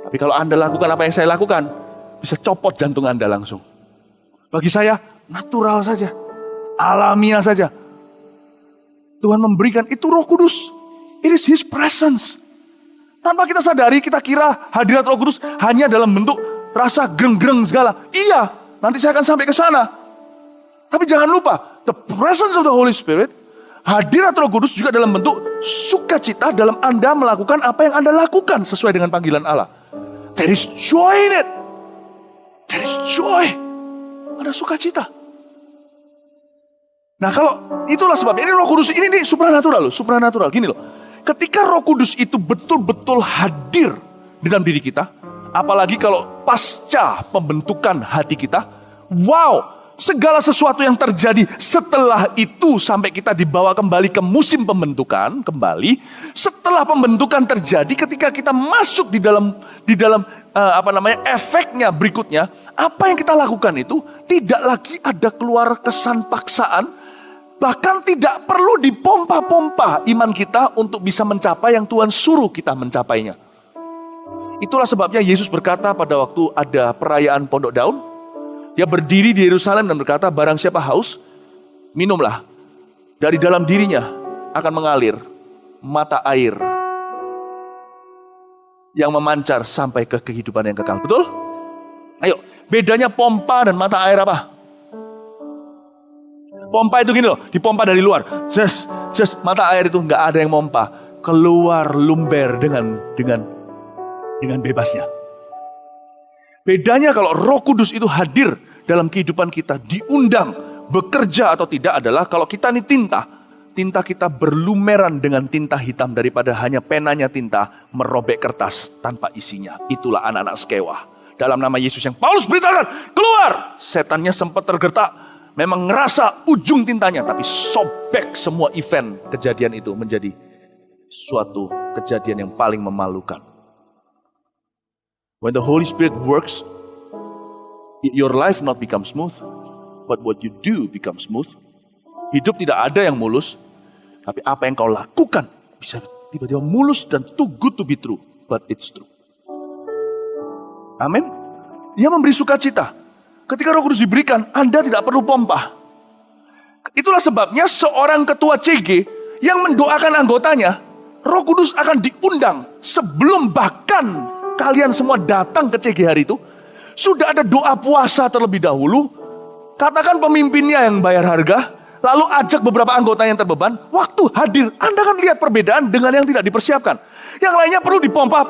Tapi kalau Anda lakukan apa yang saya lakukan, bisa copot jantung Anda langsung. Bagi saya, natural saja. Alamiah saja. Tuhan memberikan itu Roh Kudus. It is His presence. Tanpa kita sadari, kita kira hadirat Roh Kudus hanya dalam bentuk rasa greng-greng segala. Iya, nanti saya akan sampai ke sana. Tapi jangan lupa, the presence of the Holy Spirit, hadirat Roh Kudus juga dalam bentuk sukacita dalam Anda melakukan apa yang Anda lakukan sesuai dengan panggilan Allah. There is joy in it. There is joy. Ada sukacita. Nah kalau itulah sebabnya, ini Roh Kudus, ini supranatural loh, supranatural. Gini loh, ketika Roh Kudus itu betul-betul hadir di dalam diri kita, apalagi kalau pasca pembentukan hati kita, wow, segala sesuatu yang terjadi setelah itu sampai kita dibawa kembali ke musim pembentukan kembali. Setelah pembentukan terjadi, ketika kita masuk di dalam efeknya berikutnya, apa yang kita lakukan itu tidak lagi ada keluar kesan paksaan. Bahkan tidak perlu dipompa-pompa iman kita untuk bisa mencapai yang Tuhan suruh kita mencapainya. Itulah sebabnya Yesus berkata pada waktu ada perayaan Pondok Daun, dia berdiri di Yerusalem dan berkata, barang siapa haus, minumlah. Dari dalam dirinya akan mengalir mata air yang memancar sampai ke kehidupan yang kekal. Betul? Ayo, bedanya pompa dan mata air apa? Pompa itu gini loh, dipompa dari luar. Just mata air itu nggak ada yang mompa, keluar lumber dengan bebasnya. Bedanya kalau Roh Kudus itu hadir dalam kehidupan kita, diundang, bekerja atau tidak adalah kalau kita ini tinta kita berlumeran dengan tinta hitam daripada hanya penanya tinta merobek kertas tanpa isinya. Itulah anak-anak Skewa. Dalam nama Yesus yang Paulus beritakan, keluar! Setannya sempat tergertak. Memang ngerasa ujung tintanya, tapi sobek semua event kejadian itu menjadi suatu kejadian yang paling memalukan. When the Holy Spirit works, your life not become smooth, but what you do become smooth. Hidup tidak ada yang mulus, tapi apa yang kau lakukan bisa tiba-tiba mulus dan too good to be true, but it's true. Amin. Dia memberi sukacita. Ketika Roh Kudus diberikan, Anda tidak perlu pompa. Itulah sebabnya seorang ketua CG yang mendoakan anggotanya, Roh Kudus akan diundang sebelum bahkan kalian semua datang ke CG hari itu. Sudah ada doa puasa terlebih dahulu. Katakan pemimpinnya yang bayar harga, lalu ajak beberapa anggota yang terbeban. Waktu hadir, Anda akan lihat perbedaan dengan yang tidak dipersiapkan. Yang lainnya perlu dipompa,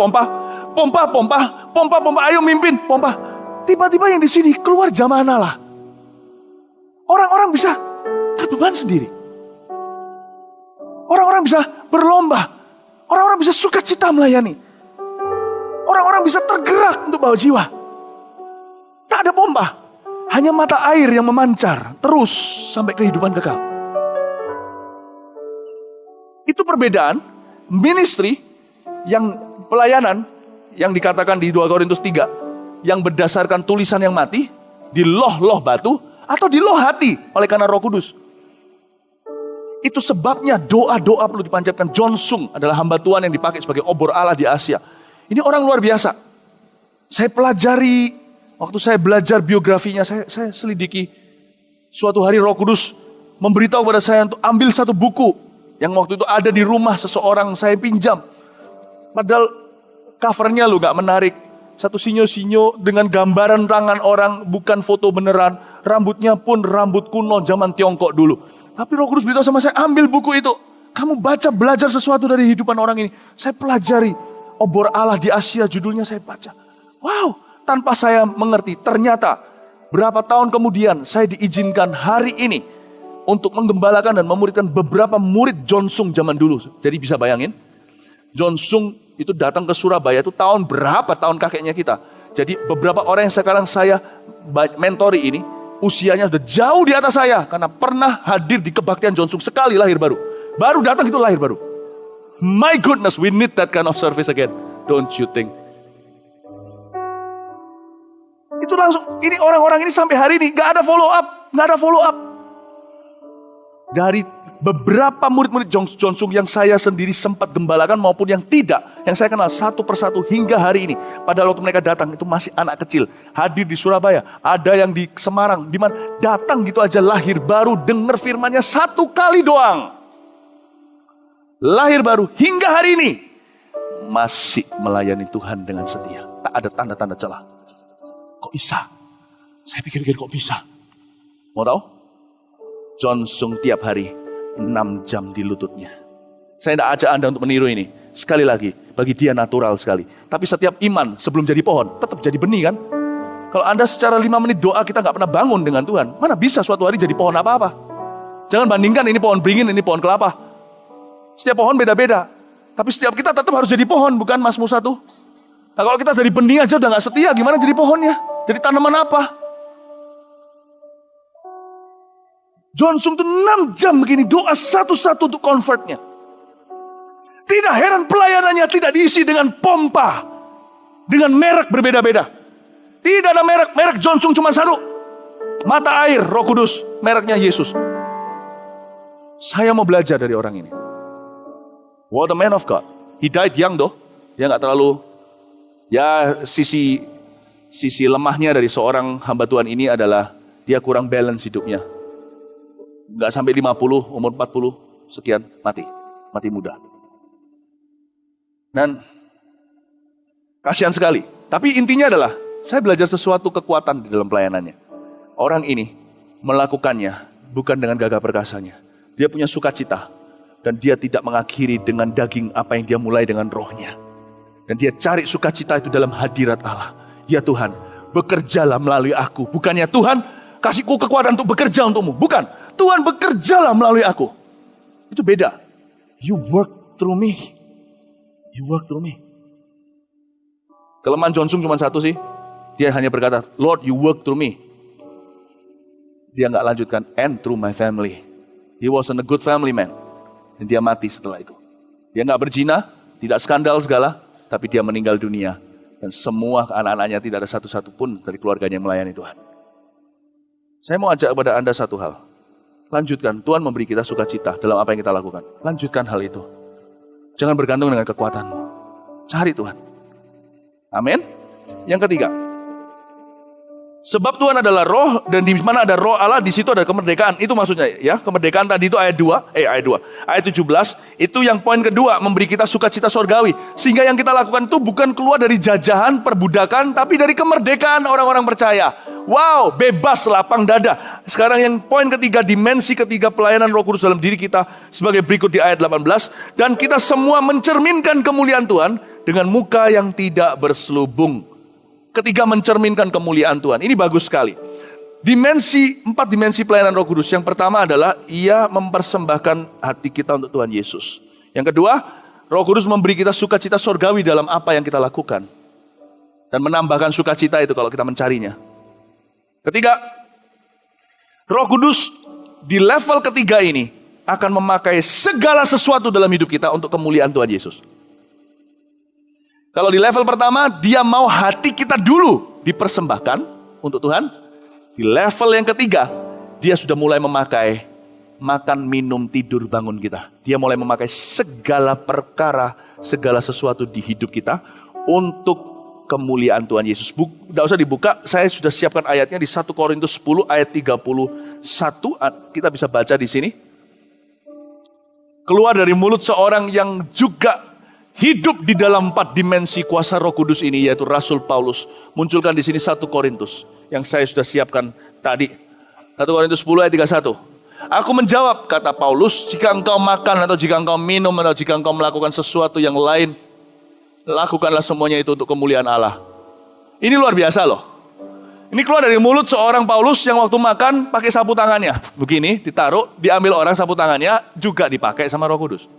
ayo mimpin, pompa. Tiba-tiba yang di sini keluar jamaah Allah. Orang-orang bisa terbeban sendiri. Orang-orang bisa berlomba. Orang-orang bisa sukacita melayani. Orang-orang bisa tergerak untuk bawa jiwa. Tak ada pompa. Hanya mata air yang memancar terus sampai kehidupan kekal. Itu perbedaan ministry yang pelayanan yang dikatakan di 2 Korintus 3. Yang berdasarkan tulisan yang mati, di loh batu, atau di loh hati oleh karena Roh Kudus. Itu sebabnya doa-doa perlu dipanjatkan. John Sung adalah hamba Tuhan yang dipakai sebagai obor Allah di Asia. Ini orang luar biasa. Saya pelajari, waktu saya belajar biografinya, saya selidiki. Suatu hari Roh Kudus memberitahu pada saya untuk ambil satu buku yang waktu itu ada di rumah seseorang, saya pinjam. Padahal covernya gak menarik. Satu sinyo-sinyo dengan gambaran tangan orang, bukan foto beneran. Rambutnya pun rambut kuno zaman Tiongkok dulu. Tapi Roh Kudus beritahu sama saya, ambil buku itu. Kamu baca, belajar sesuatu dari kehidupan orang ini. Saya pelajari. Obor Allah di Asia, judulnya saya baca. Wow, tanpa saya mengerti. Ternyata berapa tahun kemudian saya diizinkan hari ini untuk menggembalakan dan memuridkan beberapa murid John Sung zaman dulu. Jadi bisa bayangin, John Sung itu datang ke Surabaya itu tahun berapa tahun kakeknya kita. Jadi beberapa orang yang sekarang saya mentori ini, usianya sudah jauh di atas saya. Karena pernah hadir di kebaktian John Sung sekali lahir baru. Baru datang itu lahir baru. My goodness, we need that kind of service again. Don't you think? Itu langsung, ini orang-orang ini sampai hari ini gak ada follow up. Dari beberapa murid-murid John Sung yang saya sendiri sempat gembalakan maupun yang tidak, yang saya kenal satu persatu hingga hari ini. Pada waktu mereka datang itu masih anak kecil, hadir di Surabaya, ada yang di Semarang, di mana datang gitu aja lahir baru, dengar firman-Nya satu kali doang. Lahir baru hingga hari ini masih melayani Tuhan dengan setia. Tak ada tanda-tanda celah. Kok bisa? Saya pikir-pikir kok bisa. Mau tahu? John Sung tiap hari 6 jam di lututnya. Saya tidak ajak Anda untuk meniru ini. Sekali lagi, bagi dia natural sekali. Tapi setiap iman sebelum jadi pohon, tetap jadi benih kan? Kalau Anda secara 5 menit doa, kita nggak pernah bangun dengan Tuhan. Mana bisa suatu hari jadi pohon apa-apa? Jangan bandingkan ini pohon beringin, ini pohon kelapa. Setiap pohon beda-beda. Tapi setiap kita tetap harus jadi pohon, bukan Mas Musa tuh? Nah kalau kita dari benih aja udah gak setia, gimana jadi pohonnya? Jadi tanaman apa? John Sung tuh 6 jam begini doa satu-satu untuk convertnya. Tidak heran pelayanannya tidak diisi dengan pompa. Dengan merek berbeda-beda. Tidak ada merek John Sung cuma satu. Mata air, Roh Kudus, mereknya Yesus. Saya mau belajar dari orang ini. What a man of God. He died young though. Dia gak terlalu, ya sisi lemahnya dari seorang hamba Tuhan ini adalah dia kurang balance hidupnya. Gak sampai 50, umur 40, sekian, mati muda. Dan kasihan sekali. Tapi intinya adalah, saya belajar sesuatu kekuatan di dalam pelayanannya. Orang ini melakukannya bukan dengan gagah perkasanya. Dia punya sukacita. Dan dia tidak mengakhiri dengan daging apa yang dia mulai dengan rohnya. Dan dia cari sukacita itu dalam hadirat Allah. Ya Tuhan, bekerjalah melalui aku. Bukannya Tuhan, kasihku kekuatan untuk bekerja untukmu. Bukan, Tuhan bekerjalah melalui aku. Itu beda. You work through me. You work through me. Kelemahan John Sung cuma satu sih. Dia hanya berkata, Lord, you work through me. Dia nggak lanjutkan, and through my family. He wasn't a good family man. Dan dia mati setelah itu. Dia nggak berzina, tidak skandal segala, tapi dia meninggal dunia. Dan semua anak-anaknya tidak ada satu-satu pun dari keluarganya yang melayani Tuhan. Saya mau ajak kepada Anda satu hal. Lanjutkan, Tuhan memberi kita sukacita dalam apa yang kita lakukan. Lanjutkan hal itu. Jangan bergantung dengan kekuatanmu. Cari Tuhan. Amin. Yang ketiga. Sebab Tuhan adalah roh, dan di mana ada roh Allah, di situ ada kemerdekaan. Itu maksudnya ya, kemerdekaan tadi itu ayat 17, itu yang poin kedua, memberi kita sukacita sorgawi. Sehingga yang kita lakukan itu bukan keluar dari jajahan, perbudakan, tapi dari kemerdekaan orang-orang percaya. Wow, bebas, lapang dada. Sekarang yang poin ketiga, dimensi ketiga pelayanan Roh Kudus dalam diri kita sebagai berikut di ayat 18. Dan kita semua mencerminkan kemuliaan Tuhan dengan muka yang tidak berselubung. Ketiga, mencerminkan kemuliaan Tuhan. Ini bagus sekali. Empat dimensi pelayanan Roh Kudus. Yang pertama adalah ia mempersembahkan hati kita untuk Tuhan Yesus. Yang kedua, Roh Kudus memberi kita sukacita sorgawi dalam apa yang kita lakukan. Dan menambahkan sukacita itu kalau kita mencarinya. Ketiga, Roh Kudus di level ketiga ini akan memakai segala sesuatu dalam hidup kita untuk kemuliaan Tuhan Yesus. Kalau di level pertama, dia mau hati kita dulu dipersembahkan untuk Tuhan. Di level yang ketiga, dia sudah mulai memakai makan, minum, tidur, bangun kita. Dia mulai memakai segala perkara, segala sesuatu di hidup kita untuk kemuliaan Tuhan Yesus. Tidak usah dibuka, saya sudah siapkan ayatnya di 1 Korintus 10 ayat 31. Kita bisa baca di sini. Keluar dari mulut seorang yang juga hidup di dalam 4 dimensi kuasa Roh Kudus ini, yaitu Rasul Paulus. Munculkan di sini 1 Korintus yang saya sudah siapkan tadi. 1 Korintus 10 ayat 31. Aku menjawab, kata Paulus, jika engkau makan atau jika engkau minum atau jika engkau melakukan sesuatu yang lain, lakukanlah semuanya itu untuk kemuliaan Allah. Ini luar biasa loh. Ini keluar dari mulut seorang Paulus yang waktu makan pakai sapu tangannya. Begini, ditaruh, diambil orang sapu tangannya, juga dipakai sama Roh Kudus.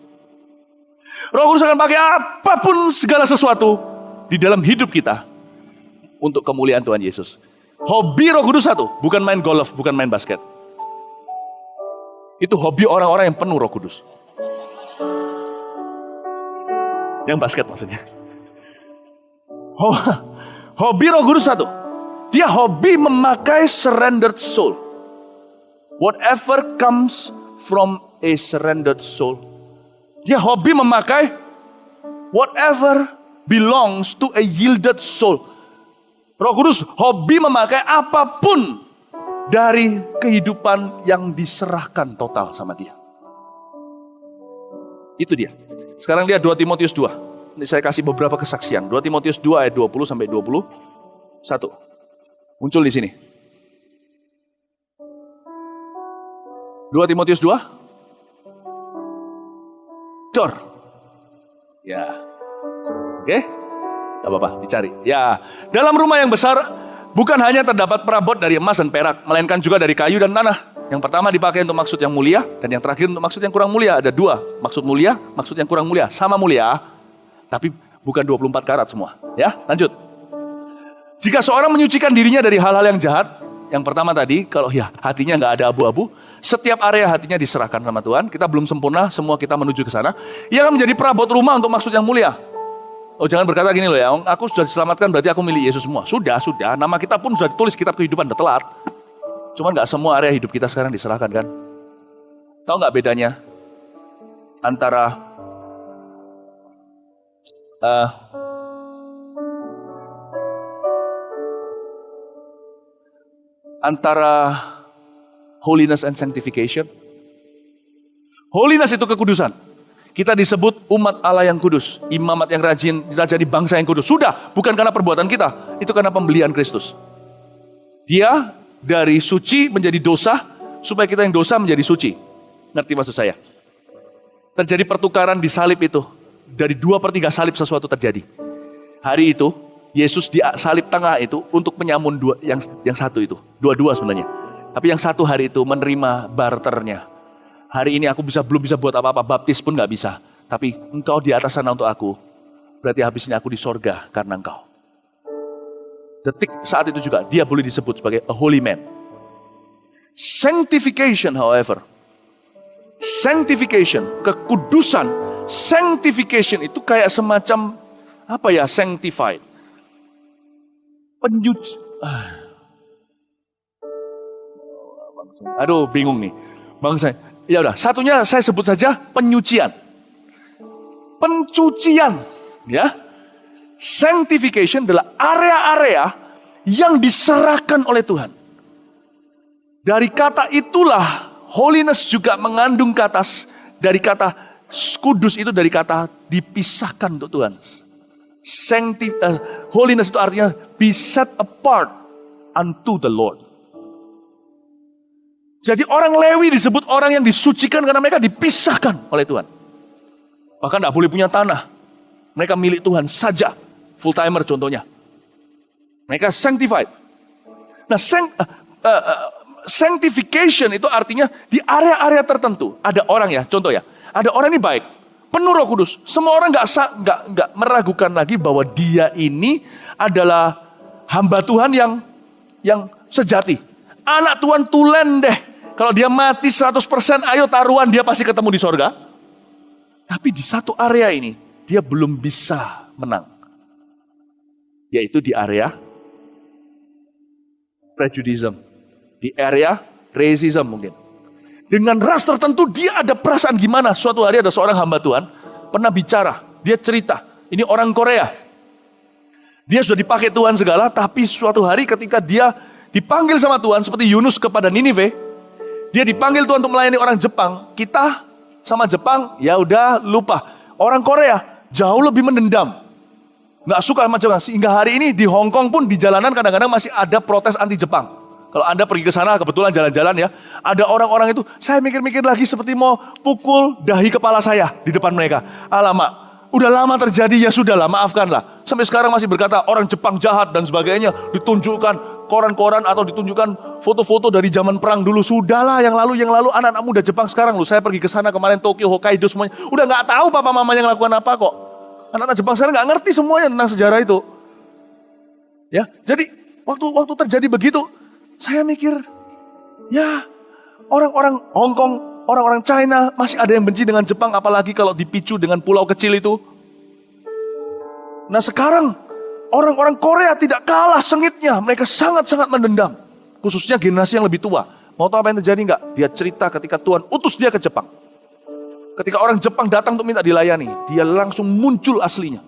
Roh Kudus akan pakai apapun segala sesuatu di dalam hidup kita untuk kemuliaan Tuhan Yesus. Hobi Roh Kudus satu, bukan main golf, bukan main basket. Itu hobi orang-orang yang penuh Roh Kudus. Yang basket maksudnya. Hobi Roh Kudus satu. Dia hobi memakai surrendered soul. Whatever comes from a surrendered soul. Dia hobi memakai whatever belongs to a yielded soul. Roh Kudus hobi memakai apapun dari kehidupan yang diserahkan total sama dia. Itu dia. Sekarang lihat 2 Timotius 2. Ini saya kasih beberapa kesaksian. 2 Timotius 2 ayat 20 sampai 21. Muncul di sini. 2 Timotius 2. Cor. Ya. Oke. Gak apa-apa, dicari. Ya. Dalam rumah yang besar, bukan hanya terdapat perabot dari emas dan perak, melainkan juga dari kayu dan tanah. Yang pertama dipakai untuk maksud yang mulia, dan yang terakhir untuk maksud yang kurang mulia. Ada dua, maksud mulia, maksud yang kurang mulia. Sama mulia, tapi bukan 24 karat semua. Ya, lanjut. Jika seorang menyucikan dirinya dari hal-hal yang jahat, yang pertama tadi, kalau ya hatinya nggak ada abu-abu, setiap area hatinya diserahkan sama Tuhan. Kita belum sempurna, semua kita menuju ke sana. Ia akan menjadi perabot rumah untuk maksud yang mulia. Oh, jangan berkata gini loh ya, aku sudah diselamatkan berarti aku milik Yesus semua. Sudah. Nama kita pun sudah ditulis kitab kehidupan, udah telat. Cuman nggak semua area hidup kita sekarang diserahkan kan? Tahu nggak bedanya antara holiness and sanctification? Holiness itu kekudusan. Kita disebut umat Allah yang kudus, imamat yang rajin, jadi bangsa yang kudus. Sudah, bukan karena perbuatan kita, itu karena pembelian Kristus. Dia dari suci menjadi dosa, supaya kita yang dosa menjadi suci. Ngerti maksud saya? Terjadi pertukaran di salib itu. Dari 2/3 salib sesuatu terjadi. Hari itu, Yesus di salib tengah itu untuk menyamun yang satu itu. Dua-dua sebenarnya. Tapi yang satu hari itu menerima barternya. Hari ini aku belum bisa buat apa-apa, baptis pun gak bisa. Tapi engkau di atas sana untuk aku, berarti habis ini aku di sorga karena engkau. Detik saat itu juga, dia boleh disebut sebagai a holy man. Sanctification, however. Sanctification, kekudusan. Sanctification itu kayak semacam, sanctified. Penyuci. Aduh, bingung nih. Bang saya. Ya udah, satunya saya sebut saja penyucian. Pencucian, ya. Sanctification adalah area-area yang diserahkan oleh Tuhan. Dari kata itulah holiness juga mengandung kata, dari kata kudus itu dari kata dipisahkan untuk Tuhan. Holiness itu artinya be set apart unto the Lord. Jadi orang Lewi disebut orang yang disucikan karena mereka dipisahkan oleh Tuhan. Bahkan tidak boleh punya tanah. Mereka milik Tuhan saja. Full timer contohnya. Mereka sanctified. Nah, sanctification itu artinya di area-area tertentu. Ada orang ya, contoh ya. Ada orang ini baik. Penuh Roh Kudus. Semua orang nggak meragukan lagi bahwa dia ini adalah hamba Tuhan yang sejati. Anak Tuhan tulen deh. Kalau dia mati 100%, ayo taruhan dia pasti ketemu di sorga. Tapi di satu area ini, dia belum bisa menang. Yaitu di area prejudice. Di area racism mungkin. Dengan ras tertentu dia ada perasaan gimana. Suatu hari ada seorang hamba Tuhan, pernah bicara. Dia cerita, ini orang Korea. Dia sudah dipakai Tuhan segala, tapi suatu hari ketika dia dipanggil sama Tuhan, seperti Yunus kepada Ninive, dia dipanggil Tuhan untuk melayani orang Jepang. Kita sama Jepang, ya udah lupa. Orang Korea jauh lebih mendendam. Nggak suka sama Jepang. Sehingga hari ini di Hong Kong pun di jalanan kadang-kadang masih ada protes anti Jepang. Kalau Anda pergi ke sana kebetulan jalan-jalan ya, ada orang-orang itu, saya mikir-mikir lagi seperti mau pukul dahi kepala saya di depan mereka. Alamak, udah lama terjadi, ya sudahlah, maafkanlah. Sampai sekarang masih berkata orang Jepang jahat dan sebagainya, ditunjukkan koran-koran atau ditunjukkan foto-foto dari zaman perang dulu. Sudahlah yang lalu anak-anak muda Jepang sekarang loh. Saya pergi ke sana kemarin, Tokyo, Hokkaido semuanya. Udah nggak tahu papa mamanya ngelakukan apa kok. Anak-anak Jepang sekarang nggak ngerti semuanya tentang sejarah itu. Ya, jadi waktu terjadi begitu, saya mikir, ya orang-orang Hong Kong, orang-orang China masih ada yang benci dengan Jepang, apalagi kalau dipicu dengan pulau kecil itu. Nah sekarang orang-orang Korea tidak kalah sengitnya. Mereka sangat-sangat mendendam. Khususnya generasi yang lebih tua. Mau tahu apa yang terjadi enggak? Dia cerita ketika Tuhan utus dia ke Jepang. Ketika orang Jepang datang untuk minta dilayani, dia langsung muncul aslinya.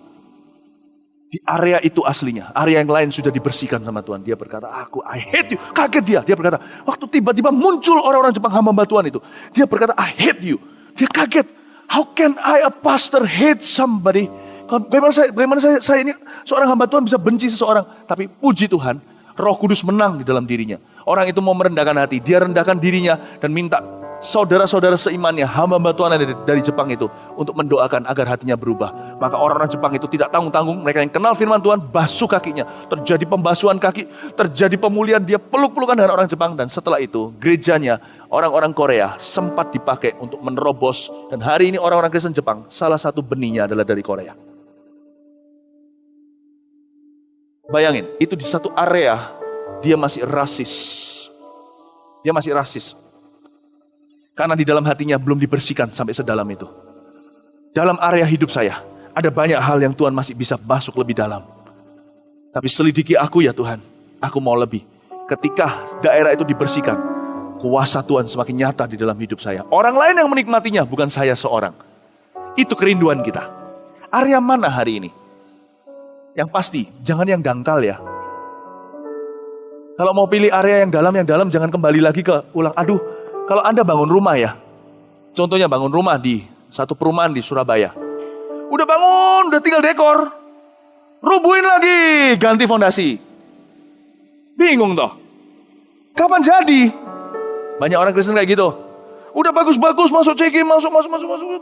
Di area itu aslinya. Area yang lain sudah dibersihkan sama Tuhan. Dia berkata, I hate you. Kaget dia. Dia berkata, waktu tiba-tiba muncul orang-orang Jepang hamba Tuhan itu. Dia berkata, I hate you. Dia kaget. How can I a pastor hate somebody? Bagaimana saya ini seorang hamba Tuhan bisa benci seseorang. Tapi puji Tuhan, Roh Kudus menang di dalam dirinya. Orang itu mau merendahkan hati, dia rendahkan dirinya dan minta saudara-saudara seimannya, hamba-hamba Tuhan dari Jepang itu untuk mendoakan agar hatinya berubah. Maka orang-orang Jepang itu tidak tanggung-tanggung, mereka yang kenal firman Tuhan basuh kakinya, terjadi pembasuhan kaki, terjadi pemulihan, dia peluk-pelukan dengan orang Jepang. Dan setelah itu gerejanya orang-orang Korea sempat dipakai untuk menerobos, dan hari ini orang-orang Kristen Jepang salah satu benihnya adalah dari Korea. Bayangin, itu di satu area dia masih rasis. Dia masih rasis. Karena di dalam hatinya belum dibersihkan sampai sedalam itu. Dalam area hidup saya, ada banyak hal yang Tuhan masih bisa masuk lebih dalam. Tapi selidiki aku ya Tuhan, aku mau lebih. Ketika daerah itu dibersihkan, kuasa Tuhan semakin nyata di dalam hidup saya. Orang lain yang menikmatinya, bukan saya seorang. Itu kerinduan kita. Area mana hari ini? Yang pasti, jangan yang dangkal ya. Kalau mau pilih area yang dalam, jangan kembali lagi ke ulang. Aduh, kalau Anda bangun rumah ya, contohnya bangun rumah di satu perumahan di Surabaya. Udah bangun, udah tinggal dekor. Rubuhin lagi, ganti fondasi. Bingung toh. Kapan jadi? Banyak orang Kristen kayak gitu. Udah bagus-bagus, masuk check-in, masuk.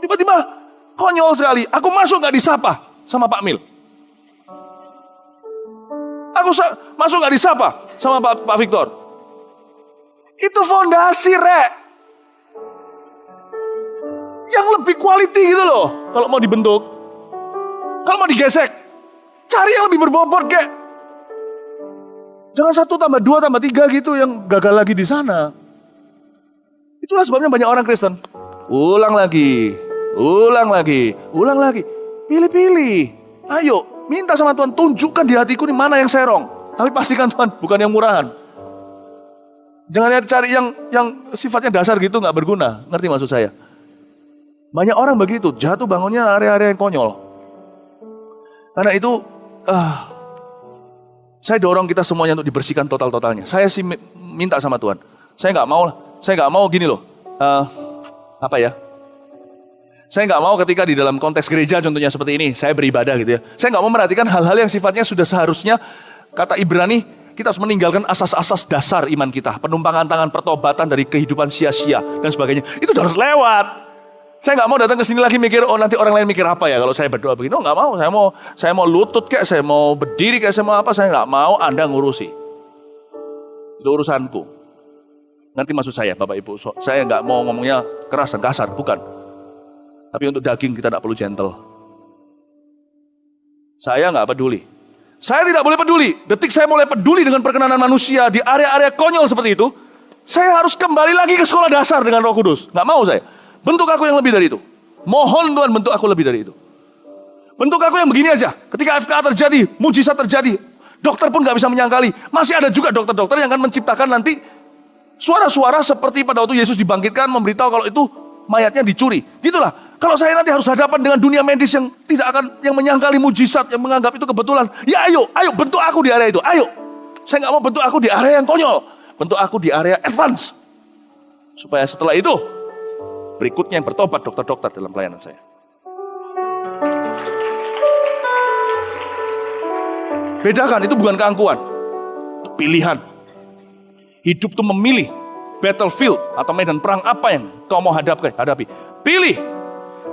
Tiba-tiba, konyol sekali. Aku masuk gak disapa sama Pak Mil. Aku masuk gak disapa sama Pak Victor. Itu fondasi, Rek. Yang lebih quality gitu loh. Kalau mau dibentuk. Kalau mau digesek. Cari yang lebih berbobot, kek. Jangan 1 tambah 2 tambah 3 gitu yang gagal lagi di sana. Itulah sebabnya banyak orang Kristen. Ulang lagi. Pilih-pilih. Ayo, minta sama Tuhan, tunjukkan di hatiku nih mana yang serong. Tapi pastikan Tuhan, bukan yang murahan. Jangan cari yang sifatnya dasar gitu, gak berguna. Ngerti maksud saya? Banyak orang begitu, jatuh bangunnya area-area yang konyol. Karena itu, saya dorong kita semuanya untuk dibersihkan total-totalnya. Saya sih minta sama Tuhan. Saya gak mau gini loh. Saya gak mau ketika di dalam konteks gereja contohnya seperti ini, saya beribadah gitu ya. Saya gak mau merhatikan hal-hal yang sifatnya sudah seharusnya, kata Ibrani, kita harus meninggalkan asas-asas dasar iman kita. Penumpangan tangan, pertobatan dari kehidupan sia-sia dan sebagainya. Itu harus lewat. Saya nggak mau datang ke sini lagi mikir, oh nanti orang lain mikir apa ya kalau saya berdoa begini. Oh nggak mau, saya mau lutut kayak, saya mau berdiri kayak, saya mau apa. Saya nggak mau Anda ngurusi. Itu urusanku. Ngerti maksud saya Bapak Ibu? Saya nggak mau ngomongnya keras dan kasar, bukan. Tapi untuk daging kita tidak perlu gentle. Saya nggak peduli. Saya tidak boleh peduli. Detik saya mulai peduli dengan perkenanan manusia di area-area konyol seperti itu, saya harus kembali lagi ke sekolah dasar dengan Roh Kudus. Nggak mau saya. Bentuk aku yang lebih dari itu. Mohon Tuhan bentuk aku lebih dari itu. Bentuk aku yang begini aja. Ketika FKA terjadi, mujizat terjadi, dokter pun nggak bisa menyangkali. Masih ada juga dokter-dokter yang akan menciptakan nanti suara-suara seperti pada waktu Yesus dibangkitkan memberitahu kalau itu mayatnya dicuri. Gitulah. Kalau saya nanti harus hadapan dengan dunia medis yang tidak akan, yang menyangkali mujizat, yang menganggap itu kebetulan. Ya ayo bentuk aku di area itu, ayo. Saya nggak mau bentuk aku di area yang konyol. Bentuk aku di area advance. Supaya setelah itu, berikutnya yang bertobat dokter-dokter dalam pelayanan saya. Bedakan, itu bukan keangkuhan. Itu pilihan. Hidup itu memilih battlefield atau medan perang apa yang kau mau hadapi.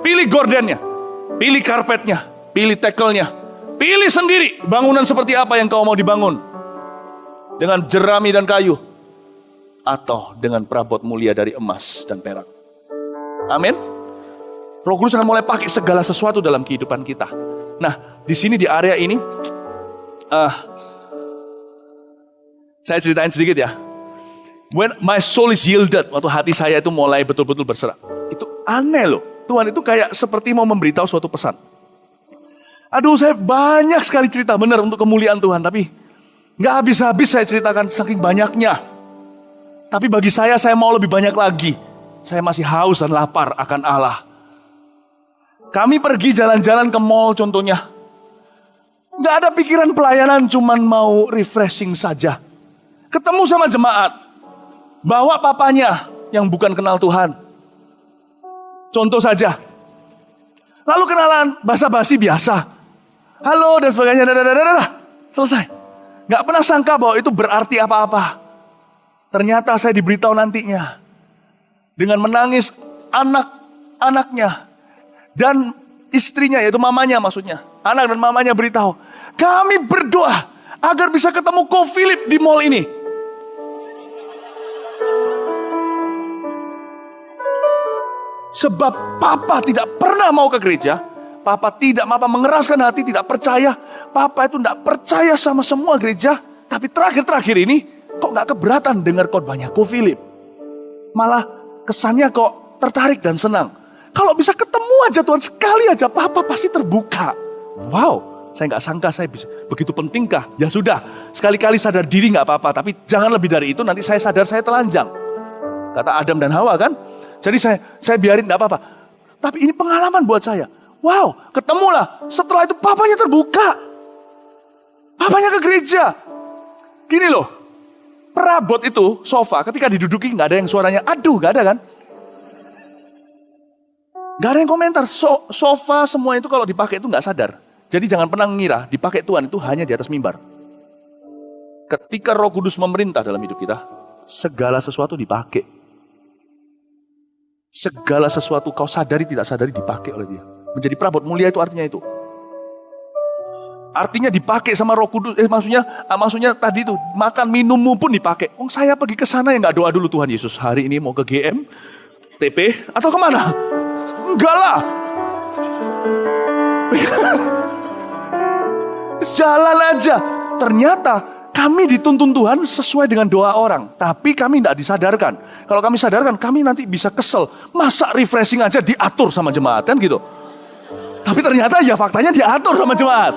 Pilih gordennya, pilih karpetnya, pilih tackle-nya, pilih sendiri bangunan seperti apa yang kau mau dibangun. Dengan jerami dan kayu, atau dengan perabot mulia dari emas dan perak. Amin. Roh Kudus akan mulai pakai segala sesuatu dalam kehidupan kita. Nah, di sini di area ini, saya ceritain sedikit ya. When my soul is yielded, waktu hati saya itu mulai betul-betul berserah. Itu aneh loh. Tuhan itu kayak seperti mau memberitahu suatu pesan. Aduh, saya banyak sekali cerita benar untuk kemuliaan Tuhan, tapi nggak habis-habis saya ceritakan saking banyaknya. Tapi bagi saya mau lebih banyak lagi. Saya masih haus dan lapar akan Allah. Kami pergi jalan-jalan ke mall contohnya. Nggak ada pikiran pelayanan, cuman mau refreshing saja. Ketemu sama jemaat. Bawa papanya yang bukan kenal Tuhan. Contoh saja. Lalu kenalan, basa-basi biasa. halo dan sebagainya, selesai. Gak pernah sangka bahwa itu berarti apa-apa. Ternyata saya diberitahu nantinya. Dengan menangis anak-anaknya dan istrinya, yaitu mamanya maksudnya. Anak dan mamanya beritahu, kami berdoa agar bisa ketemu Ko Philip di mall ini. Sebab papa tidak pernah mau ke gereja. Papa mengeraskan hati, tidak percaya. Papa itu tidak percaya sama semua gereja. Tapi terakhir-terakhir ini, kok gak keberatan dengar khotbahnya Ko Philip. Malah kesannya kok tertarik dan senang. Kalau bisa ketemu aja Tuhan, sekali aja papa pasti terbuka. Wow, saya gak sangka saya bisa, begitu pentingkah? Ya sudah, sekali-kali sadar diri gak apa-apa. Tapi jangan lebih dari itu, nanti saya sadar saya telanjang. Kata Adam dan Hawa kan. Jadi saya biarin gak apa-apa. Tapi ini pengalaman buat saya. Wow, ketemulah. Setelah itu papanya terbuka. Papanya ke gereja. Gini loh, perabot itu, sofa, ketika diduduki gak ada yang suaranya aduh, gak ada kan? Gak ada yang komentar. Sofa semua itu kalau dipakai itu gak sadar. Jadi jangan pernah mengira dipakai Tuhan itu hanya di atas mimbar. Ketika Roh Kudus memerintah dalam hidup kita, segala sesuatu dipakai. Segala sesuatu kau sadari tidak sadari dipakai oleh dia. Menjadi perabot mulia itu artinya itu. Artinya dipakai sama Roh Kudus. Maksudnya tadi itu makan minummu pun dipakai. Oh, saya pergi ke sana ya nggak doa dulu, Tuhan Yesus hari ini mau ke GM, TP atau kemana? Enggak lah. Jalan aja. Ternyata kami dituntun Tuhan sesuai dengan doa orang. Tapi kami tidak disadarkan. Kalau kami sadarkan, kami nanti bisa kesel. Masa refreshing aja diatur sama jemaat kan gitu. Tapi ternyata ya faktanya diatur sama jemaat.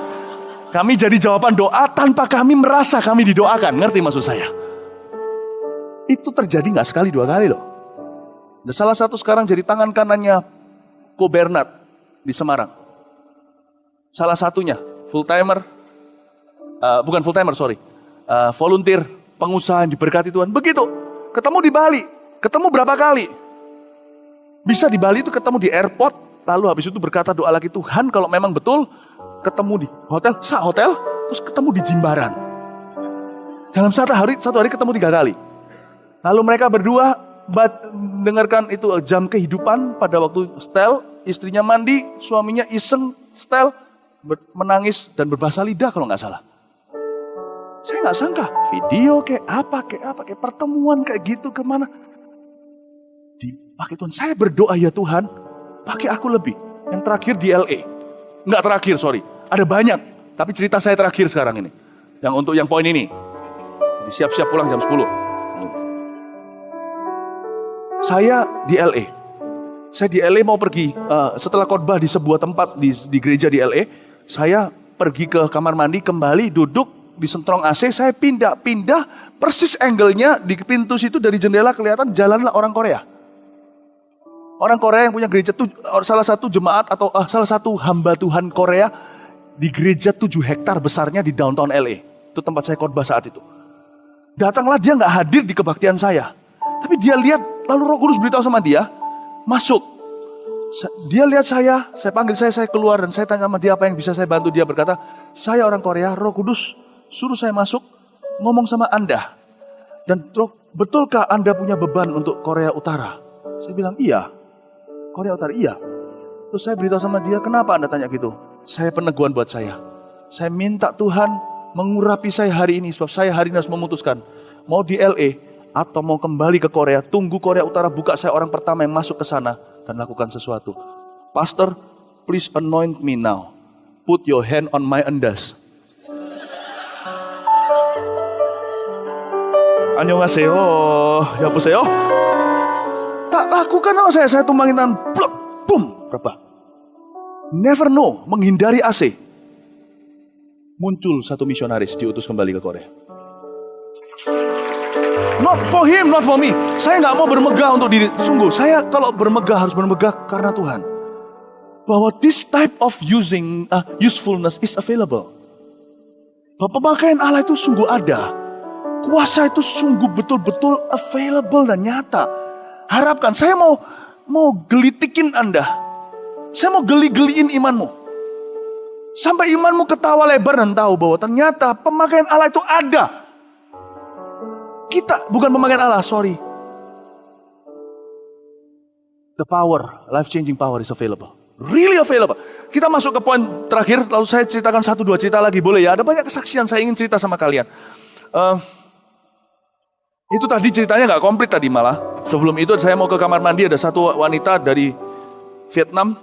Kami jadi jawaban doa tanpa kami merasa kami didoakan. Ngerti maksud saya? Itu terjadi gak sekali dua kali loh. Dan salah satu sekarang jadi tangan kanannya Ko Bernard di Semarang. Salah satunya volunteer, pengusaha yang diberkati Tuhan. Begitu, ketemu di Bali, ketemu berapa kali? Bisa di Bali itu ketemu di airport, lalu habis itu berkata doa lagi, Tuhan kalau memang betul, ketemu di hotel, terus ketemu di Jimbaran. Dalam satu hari ketemu 3 kali. Lalu mereka berdua dengarkan itu jam kehidupan pada waktu setel, istrinya mandi, suaminya iseng setel, menangis dan berbahasa lidah kalau nggak salah. Saya nggak sangka video kayak pertemuan kayak gitu kemana dipakai Tuhan. Saya berdoa ya Tuhan, pakai aku lebih. Yang terakhir di LA, nggak terakhir sorry, ada banyak. Tapi cerita saya terakhir sekarang ini, yang untuk yang poin ini, siap-siap pulang jam 10. Saya di LA. Saya di LA mau pergi setelah khotbah di sebuah tempat di gereja di LA. Saya pergi ke kamar mandi, kembali duduk di sentrong AC. Saya pindah persis angle-nya di pintu situ dari jendela kelihatan jalanlah orang Korea. Orang Korea yang punya gereja salah satu jemaat atau salah satu hamba Tuhan Korea di gereja 7 hektar besarnya di downtown LA. Itu tempat saya khotbah saat itu. Datanglah dia nggak hadir di kebaktian saya. Tapi dia lihat, lalu Roh Kudus beritahu sama dia, masuk. Dia lihat saya panggil saya keluar dan saya tanya sama dia apa yang bisa saya bantu. Dia berkata, saya orang Korea, Roh Kudus suruh saya masuk, ngomong sama Anda. Dan betulkah Anda punya beban untuk Korea Utara? Saya bilang, iya. Korea Utara, iya. Terus saya beritahu sama dia, kenapa Anda tanya gitu? Saya peneguhan buat saya. Saya minta Tuhan mengurapi saya hari ini, sebab saya hari ini harus memutuskan. Mau di LA atau mau kembali ke Korea, tunggu Korea Utara buka, saya orang pertama yang masuk ke sana dan lakukan sesuatu. Pastor, please anoint me now. Put your hand on my endas. Annyeonghaseyo, yapuseyo. Tak lakukan saya tumbangin tangan, blok, boom, berapa? Never know, menghindari AC. Muncul satu misionaris diutus kembali ke Korea. Not for him, not for me. Saya nggak mau bermegah untuk diri. Sungguh, saya kalau bermegah harus bermegah karena Tuhan. Bahwa this type of usefulness is available. Bahwa pemakaian Allah itu sungguh ada. Kuasa itu sungguh betul-betul available dan nyata. Harapkan, saya mau gelitikin Anda. Saya mau geli-geliin imanmu. Sampai imanmu ketawa lebar dan tahu bahwa ternyata pemakaian Allah itu ada. Kita bukan pemakaian Allah, sorry. The power, life-changing power is available. Really available. Kita masuk ke poin terakhir, lalu saya ceritakan 1-2 cerita lagi, boleh ya? Ada banyak kesaksian saya ingin cerita sama kalian. Itu tadi ceritanya gak komplit tadi malah. Sebelum itu saya mau ke kamar mandi, ada satu wanita dari Vietnam.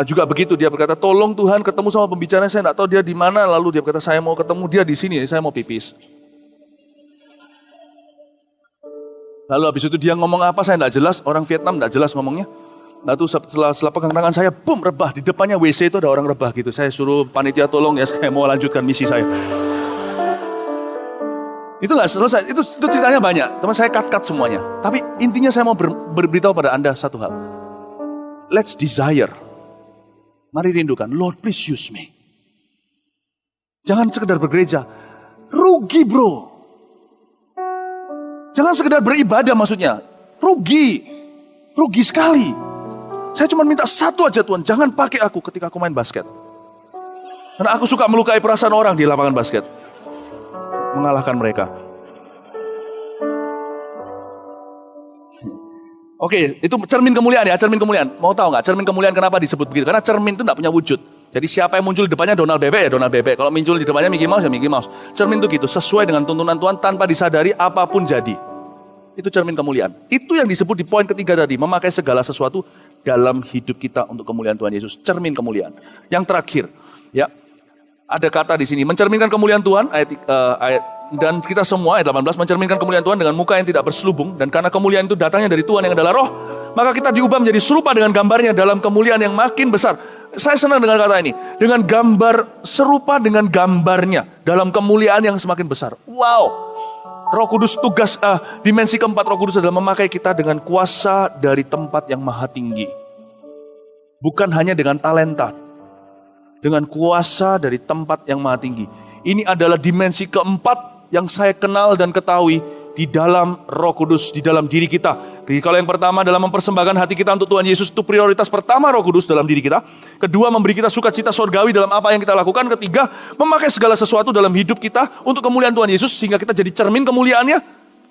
Juga begitu, dia berkata, tolong Tuhan ketemu sama pembicaranya, saya gak tahu dia di mana. Lalu dia berkata, saya mau ketemu dia di sini, saya mau pipis. Lalu habis itu dia ngomong apa, saya gak jelas. Orang Vietnam gak jelas ngomongnya. Lalu setelah pegang tangan saya, boom, rebah. Di depannya WC itu ada orang rebah gitu. Saya suruh panitia tolong ya, saya mau lanjutkan misi saya. Itu gak selesai, itu ceritanya banyak. Teman saya cut semuanya. Tapi intinya saya mau berberitahu pada Anda satu hal. Let's desire. Mari rindukan, Lord please use me. Jangan sekedar bergereja. Rugi bro. Jangan sekedar beribadah maksudnya. Rugi sekali. Saya cuma minta satu aja Tuhan, jangan pakai aku ketika aku main basket. Karena aku suka melukai perasaan orang di lapangan basket. Mengalahkan mereka. Oke, itu cermin kemuliaan ya, cermin kemuliaan. Mau tahu nggak cermin kemuliaan kenapa disebut begitu? Karena cermin itu nggak punya wujud. Jadi siapa yang muncul di depannya Donald Bebek ya Donald Bebek. Kalau muncul di depannya Mickey Mouse ya Mickey Mouse. Cermin itu gitu, sesuai dengan tuntunan Tuhan tanpa disadari apapun jadi. Itu cermin kemuliaan. Itu yang disebut di poin ketiga tadi, memakai segala sesuatu dalam hidup kita untuk kemuliaan Tuhan Yesus. Cermin kemuliaan. Yang terakhir, ya, ada kata di sini, mencerminkan kemuliaan Tuhan, dan kita semua, ayat 18, mencerminkan kemuliaan Tuhan dengan muka yang tidak berselubung, dan karena kemuliaan itu datangnya dari Tuhan yang adalah roh, maka kita diubah menjadi serupa dengan gambarnya dalam kemuliaan yang makin besar. Saya senang dengan kata ini, dengan gambar, serupa dengan gambarnya dalam kemuliaan yang semakin besar. Wow! Roh Kudus tugas, dimensi keempat Roh Kudus adalah memakai kita dengan kuasa dari tempat yang maha tinggi. Bukan hanya dengan talenta, dengan kuasa dari tempat yang maha tinggi. Ini adalah dimensi keempat yang saya kenal dan ketahui di dalam Roh Kudus, di dalam diri kita. Jadi kalau yang pertama adalah mempersembahkan hati kita untuk Tuhan Yesus, itu prioritas pertama Roh Kudus dalam diri kita. Kedua, memberi kita sukacita surgawi dalam apa yang kita lakukan. Ketiga, memakai segala sesuatu dalam hidup kita untuk kemuliaan Tuhan Yesus sehingga kita jadi cermin kemuliaannya.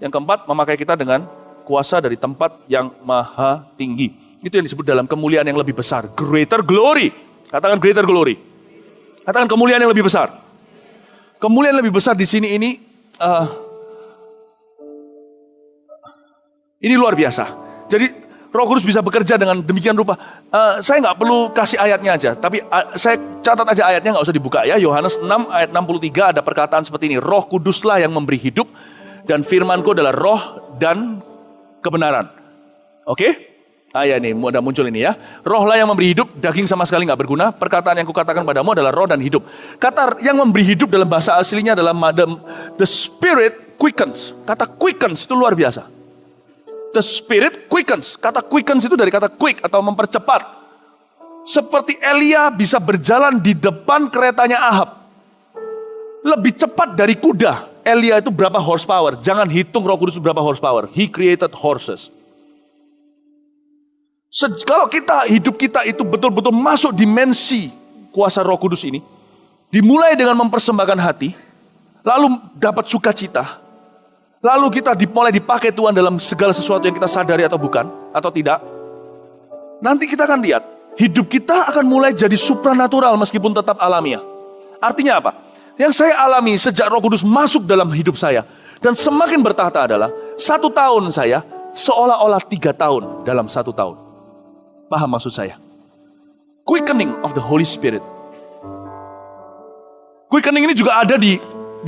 Yang keempat, memakai kita dengan kuasa dari tempat yang maha tinggi. Itu yang disebut dalam kemuliaan yang lebih besar, greater glory. Katakan greater glory. Katakan kemuliaan yang lebih besar. Kemuliaan lebih besar di sini ini luar biasa. Jadi Roh Kudus bisa bekerja dengan demikian rupa. Saya nggak perlu kasih ayatnya aja, tapi saya catat aja ayatnya, nggak usah dibuka ya. Yohanes 6 ayat 63 ada perkataan seperti ini. Roh Kuduslah yang memberi hidup dan firmanku adalah roh dan kebenaran. Oke? Ya ini udah muncul ini ya. Rohlah yang memberi hidup, daging sama sekali nggak berguna. Perkataan yang kukatakan padamu adalah roh dan hidup. Kata yang memberi hidup dalam bahasa aslinya adalah the spirit quickens. Kata quickens itu luar biasa. The spirit quickens. Kata quickens itu dari kata quick atau mempercepat. Seperti Elia bisa berjalan di depan keretanya Ahab. Lebih cepat dari kuda. Elia itu berapa horsepower? Jangan hitung Roh Kudus berapa horsepower. He created horses. Kalau hidup kita itu betul-betul masuk dimensi kuasa Roh Kudus ini, dimulai dengan mempersembahkan hati, lalu dapat sukacita, lalu kita mulai dipakai Tuhan dalam segala sesuatu yang kita sadari atau bukan, atau tidak, nanti kita akan lihat, hidup kita akan mulai jadi supranatural meskipun tetap alamiah. Artinya apa? Yang saya alami sejak Roh Kudus masuk dalam hidup saya, dan semakin bertahta adalah, 1 tahun saya seolah-olah 3 tahun dalam 1 tahun. Paham maksud saya? Quickening of the Holy Spirit. Quickening ini juga ada di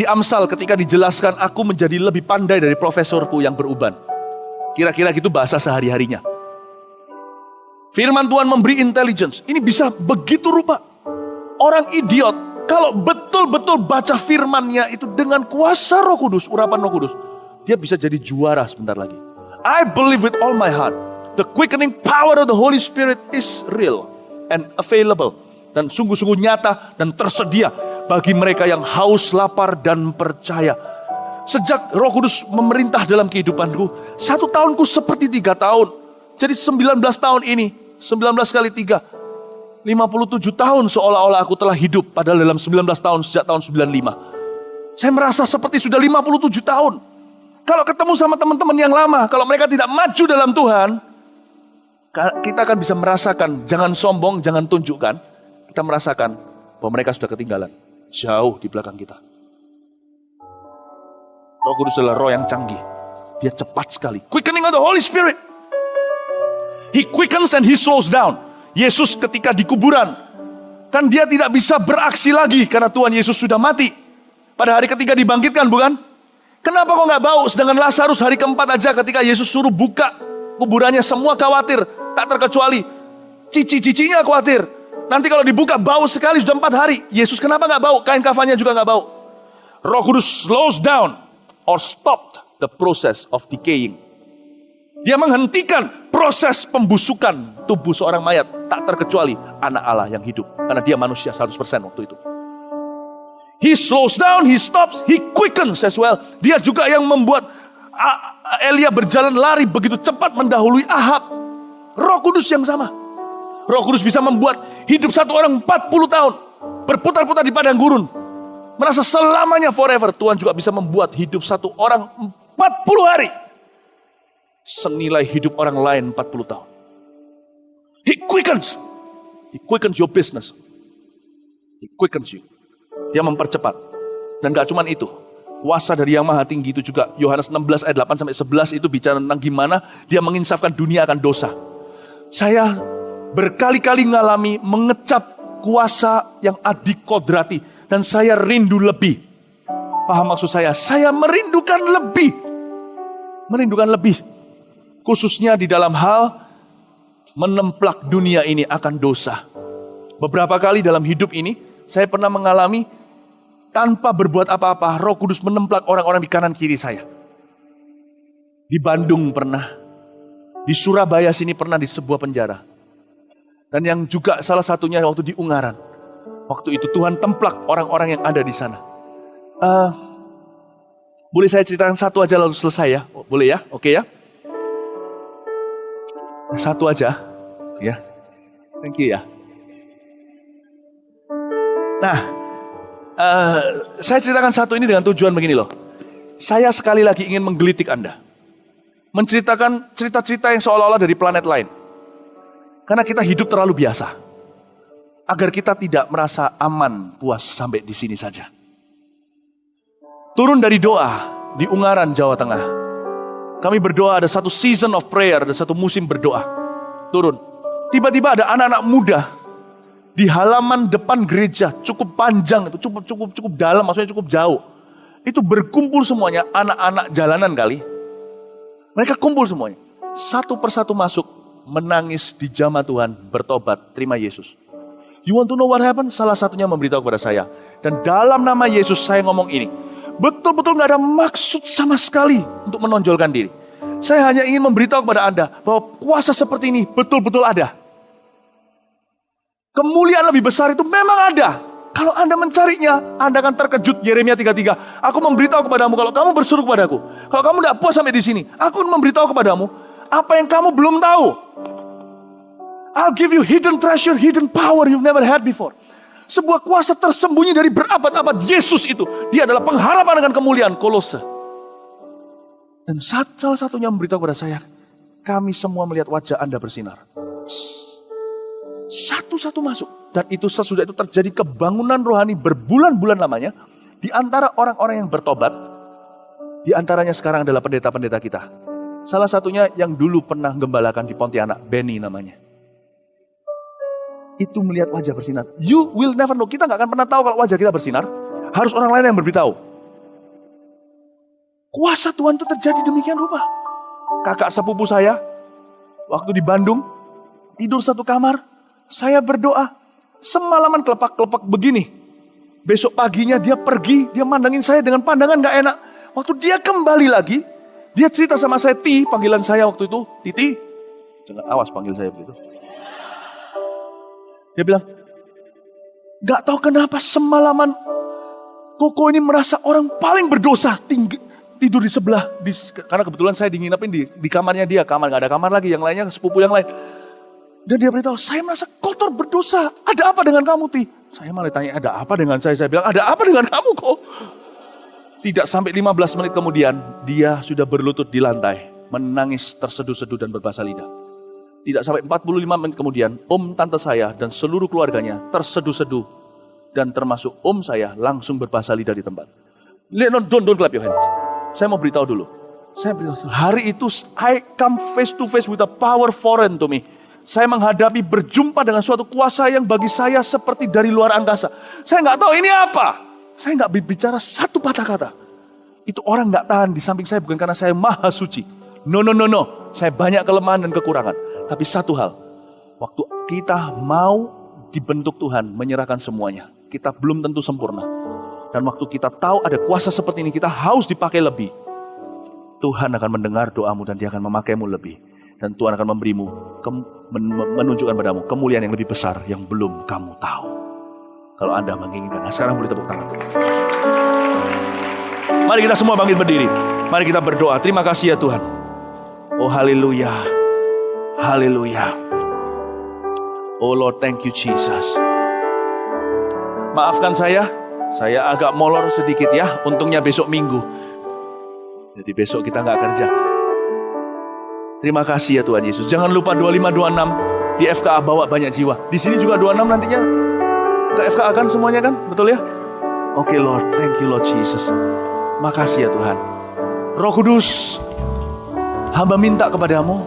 Amsal ketika dijelaskan aku menjadi lebih pandai dari profesorku yang beruban. Kira-kira gitu bahasa sehari-harinya. Firman Tuhan memberi intelligence. Ini bisa begitu rupa. Orang idiot kalau betul-betul baca firmannya itu dengan kuasa Roh Kudus, urapan Roh Kudus, dia bisa jadi juara sebentar lagi. I believe with all my heart. The quickening power of the Holy Spirit is real and available. Dan sungguh-sungguh nyata dan tersedia bagi mereka yang haus, lapar, dan percaya. Sejak Roh Kudus memerintah dalam kehidupanku, 1 tahunku seperti 3 tahun. Jadi 19 tahun ini, 19 kali 3. 57 tahun seolah-olah aku telah hidup, padahal dalam 19 tahun sejak tahun 95. Saya merasa seperti sudah 57 tahun. Kalau ketemu sama teman-teman yang lama, kalau mereka tidak maju dalam Tuhan, kita akan bisa merasakan, jangan sombong, jangan tunjukkan, kita merasakan bahwa mereka sudah ketinggalan, jauh di belakang kita. Roh Kudus adalah roh yang canggih. Dia cepat sekali. Quickening of the Holy Spirit. He quickens and he slows down. Yesus ketika di kuburan, kan dia tidak bisa beraksi lagi karena Tuhan Yesus sudah mati. Pada hari ketiga dibangkitkan, bukan? Kenapa kok nggak bau? Sedangkan Lazarus hari keempat aja ketika Yesus suruh buka kuburannya, semua khawatir, tak terkecuali cici-cicinya khawatir. Nanti kalau dibuka bau sekali, sudah 4 hari. Yesus kenapa nggak bau? Kain kafannya juga nggak bau. Roh Kudus slows down or stopped the process of decaying. Dia menghentikan proses pembusukan tubuh seorang mayat, tak terkecuali anak Allah yang hidup. Karena dia manusia 100% waktu itu. He slows down, he stops, he quickens as well. Dia juga yang membuat Elia berjalan lari begitu cepat mendahului Ahab. Roh Kudus yang sama. Roh Kudus bisa membuat hidup satu orang 40 tahun. Berputar-putar di padang gurun. Merasa selamanya forever. Tuhan juga bisa membuat hidup satu orang 40 hari. Senilai hidup orang lain 40 tahun. He quickens. He quickens your business. He quickens you. Dia mempercepat. Dan gak cuman itu. Kuasa dari Yang Maha Tinggi itu juga. Yohanes 16 ayat 8-11 itu bicara tentang gimana dia menginsafkan dunia akan dosa. Saya berkali-kali mengalami mengecap kuasa yang adikodrati. Dan saya rindu lebih. Paham maksud saya? Saya merindukan lebih. Merindukan lebih. Khususnya di dalam hal menemplak dunia ini akan dosa. Beberapa kali dalam hidup ini, saya pernah mengalami tanpa berbuat apa-apa, Roh Kudus menemplak orang-orang di kanan kiri saya. Di Bandung pernah, di Surabaya sini pernah di sebuah penjara. Dan yang juga salah satunya waktu di Ungaran. Waktu itu Tuhan templak orang-orang yang ada di sana. Boleh saya ceritakan satu aja lalu selesai ya? Boleh ya? Oke ya? Satu aja. Ya. Thank you ya. Nah, saya ceritakan satu ini dengan tujuan begini loh. Saya sekali lagi ingin menggelitik Anda. Menceritakan cerita-cerita yang seolah-olah dari planet lain. Karena kita hidup terlalu biasa. Agar kita tidak merasa aman, puas sampai di sini saja. Turun dari doa di Ungaran, Jawa Tengah. Kami berdoa, ada satu season of prayer, ada satu musim berdoa. Turun. Tiba-tiba ada anak-anak muda di halaman depan gereja, cukup panjang, itu cukup dalam, maksudnya cukup jauh. Itu berkumpul semuanya, anak-anak jalanan kali. Mereka kumpul semuanya. Satu persatu masuk, menangis di jamaah Tuhan, bertobat, terima Yesus. You want to know what happened? Salah satunya memberitahu kepada saya. Dan dalam nama Yesus saya ngomong ini. Betul-betul gak ada maksud sama sekali untuk menonjolkan diri. Saya hanya ingin memberitahu kepada Anda bahwa kuasa seperti ini betul-betul ada. Kemuliaan lebih besar itu memang ada. Kalau Anda mencarinya, Anda akan terkejut. Yeremia 33. Aku memberitahu kepadamu kalau kamu berseru kepadaku. Kalau kamu tidak puas sampai di sini, aku memberitahu kepadamu apa yang kamu belum tahu. I'll give you hidden treasure, hidden power you've never had before. Sebuah kuasa tersembunyi dari berabad-abad. Yesus itu, dia adalah pengharapan dengan kemuliaan. Kolose. Dan salah satunya memberitahu kepada saya, kami semua melihat wajah Anda bersinar. Satu-satu masuk. Dan itu sesudah itu terjadi kebangunan rohani berbulan-bulan lamanya. Di antara orang-orang yang bertobat. Di antaranya sekarang adalah pendeta-pendeta kita. Salah satunya yang dulu pernah gembalakan di Pontianak, Benny namanya. Itu melihat wajah bersinar. You will never know. Kita gak akan pernah tahu kalau wajah kita bersinar. Harus orang lain yang berberitahu. Kuasa Tuhan itu terjadi demikian rupa. Kakak sepupu saya, waktu di Bandung, tidur satu kamar, saya berdoa. Semalaman kelepak-kelepak begini. Besok paginya dia pergi, dia mandangin saya dengan pandangan gak enak. Waktu dia kembali lagi, dia cerita sama saya, Ti, panggilan saya waktu itu, Titi. Jangan awas panggil saya begitu. Dia bilang, gak tahu kenapa semalaman Koko ini merasa orang paling berdosa tidur di sebelah. Karena kebetulan saya nginepin di kamarnya dia. Gak ada kamar lagi, yang lainnya sepupu yang lain. Dan dia beritahu, saya merasa kotor berdosa. Ada apa dengan kamu, Ti? Saya malah tanya, ada apa dengan saya? Saya bilang, ada apa dengan kamu kok? Tidak sampai 15 menit kemudian, dia sudah berlutut di lantai, menangis terseduh-seduh dan berbahasa lidah. Tidak sampai 45 menit kemudian, om tante saya dan seluruh keluarganya terseduh-seduh. Dan termasuk om saya langsung berbahasa lidah di tempat. Don't clap your hands. Saya mau beritahu dulu. Saya beritahu, hari itu I come face to face with a power foreign to me. Saya menghadapi berjumpa dengan suatu kuasa yang bagi saya seperti dari luar angkasa. Saya nggak tahu ini apa. Saya nggak bicara satu patah kata. Itu orang nggak tahan di samping saya bukan karena saya maha suci. No. Saya banyak kelemahan dan kekurangan. Tapi satu hal, waktu kita mau dibentuk Tuhan, menyerahkan semuanya. Kita belum tentu sempurna. Dan waktu kita tahu ada kuasa seperti ini, kita haus dipakai lebih. Tuhan akan mendengar doamu dan dia akan memakaimu lebih. Dan Tuhan akan memberimu, menunjukkan padamu kemuliaan yang lebih besar yang belum kamu tahu. Kalau Anda menginginkan. Nah, sekarang boleh tepuk tangan. Mari kita semua bangkit berdiri. Mari kita berdoa. Terima kasih ya Tuhan. Oh haleluya. Haleluya. Oh Lord, thank you Jesus. Maafkan saya agak molor sedikit ya. Untungnya besok Minggu. Jadi besok kita nggak kerja. Terima kasih ya Tuhan Yesus. Jangan lupa 25-26 di FKA bawa banyak jiwa. Di sini juga 26 nantinya ke FKA kan semuanya kan? Betul ya? Oke Lord, thank you Lord Jesus. Makasih ya Tuhan. Roh Kudus, hamba minta kepadamu,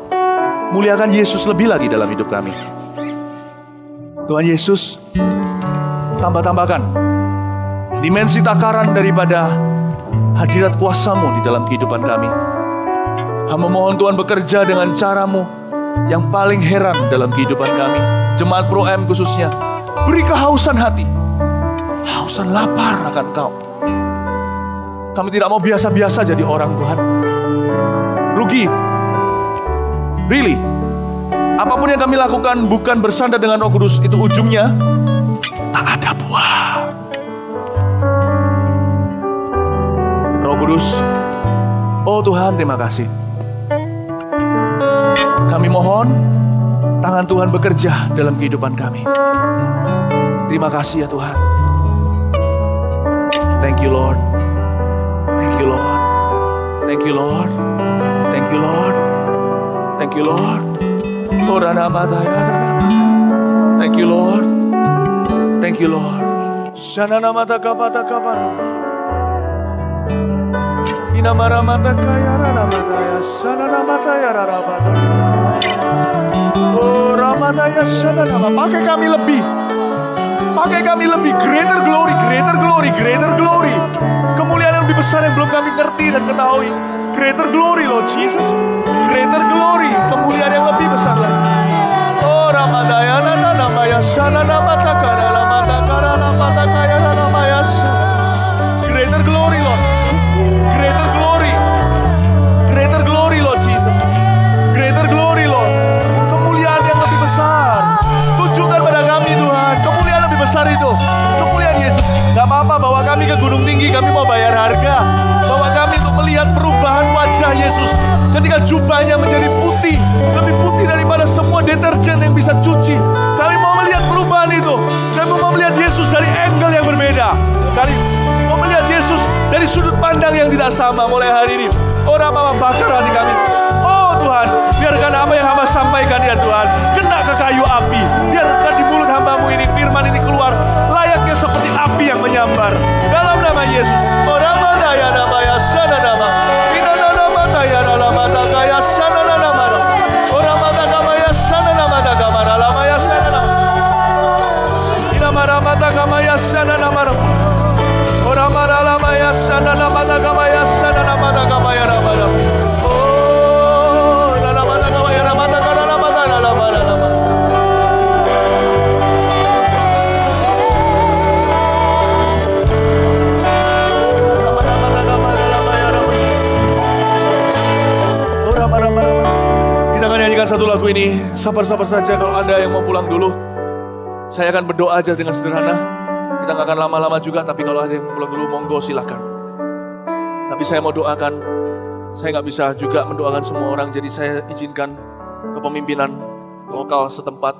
muliakan Yesus lebih lagi dalam hidup kami. Tuhan Yesus, tambah-tambahkan dimensi takaran daripada hadirat kuasa-Mu di dalam kehidupan kami. Hamba mohon Tuhan bekerja dengan cara-Mu yang paling heran dalam kehidupan kami. Jemaat Pro M khususnya, beri kehausan hati, hausan lapar akan Kau. Kami tidak mau biasa-biasa jadi orang Tuhan. Rugi. Really. Apapun yang kami lakukan bukan bersandar dengan Roh Kudus, itu ujungnya tak ada buah. Roh Kudus, oh Tuhan terima kasih. Kami mohon tangan Tuhan bekerja dalam kehidupan kami. Terima kasih ya Tuhan. Thank you Lord. Thank you Lord. Thank you Lord. Thank you Lord. Thank you Lord. Thank you Lord. Thank you Lord. Shanana mata kapata kapata. Inamara mata kaya rana mata ya. Shanana mata ya rara mata. Oh ramata ya shanana. Pakai kami lebih. Pakai kami lebih. Greater glory, greater glory, greater glory. Kemuliaan yang lebih besar yang belum kami ngerti dan ketahui. Greater glory Lord Jesus. Greater glory. Kemuliaan yang lebih besar lagi. Oh ramadaya nana namaya shanana mata kara mata kara mata kaya namaya. Greater glory Lord. Greater glory. Greater glory Lord Jesus. Greater glory Lord. Kemuliaan yang lebih besar. Tunjukkan pada kami Tuhan. Kemuliaan lebih besar itu. Kemuliaan Yesus. Gak apa-apa bawa kami ke gunung tinggi. Kami mau bayar harga. Bawa kami untuk melihat perubahan wajah Yesus. Ketika jubahnya menjadi putih. Lebih putih daripada semua deterjen yang bisa cuci. Kami mau melihat perubahan itu. Kami mau melihat Yesus dari angle yang berbeda. Kami mau melihat Yesus dari sudut pandang yang tidak sama mulai hari ini. Orang apa bakar hati kami. Oh Tuhan, biarkan apa yang hamba sampaikan ya Tuhan kena ke kayu api. Biarkan di mulut hambamu ini firman ini keluar layaknya seperti api yang menyambar. Dalam nama Yesus. Orang mana ya nama ya sana nama. Inana nama ya nama kaya sana nama. Orang mata kama ya sana nama kama lama ya sana nama. Inamara mata kama ya sana nama. Orang mana lama ya sana nama kama ya sana nama kama ya nama. Oh, nama kama ya nama kama nama nama. Kita akan nyanyikan satu lagu ini. Sabar-sabar saja kalau ada yang mau pulang dulu. Saya akan berdoa aja dengan sederhana. Kita gak akan lama-lama juga. Tapi kalau ada yang mau pulang dulu, monggo silakan. Tapi saya mau doakan. Saya gak bisa juga mendoakan semua orang. Jadi saya izinkan kepemimpinan lokal setempat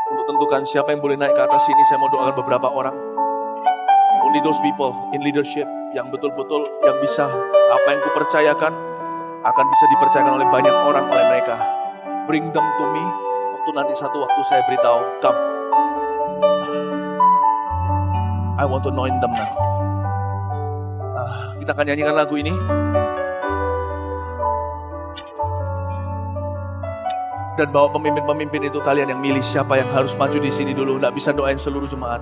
untuk tentukan siapa yang boleh naik ke atas sini. Saya mau doakan beberapa orang. Only those people in leadership yang betul-betul yang bisa, apa yang kupercayakan akan bisa dipercayakan oleh banyak orang oleh mereka. Bring them to me. Waktu nanti satu waktu saya beritahu, come. I want to anoint them now. Kita akan nyanyikan lagu ini. Dan bawa pemimpin-pemimpin itu, kalian yang milih siapa yang harus maju di sini dulu. Nggak bisa doain seluruh jemaat.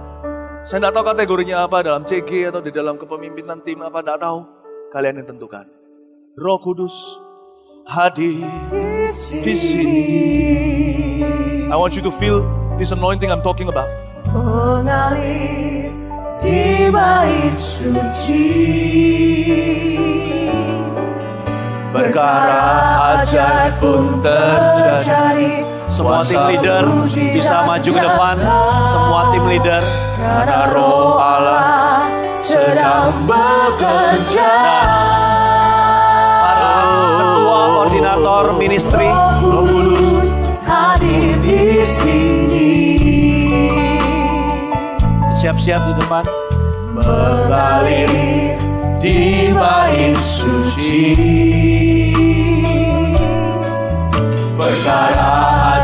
Saya nggak tahu kategorinya apa, dalam CG atau di dalam kepemimpinan tim apa, nggak tahu. Kalian yang tentukan. Roh Kudus hadir di sini. I want you to feel this anointing I'm talking about. Mengalir di bait suci, Perkara ajaib pun terjadi. Semua tim leader bisa maju ke depan. Semua tim leader. karena Roh Allah sedang bekerja. Para ketua koordinator ministry, Roh Kudus hadir di sini. siap-siap di depan. Mengalir di bait suci, perkara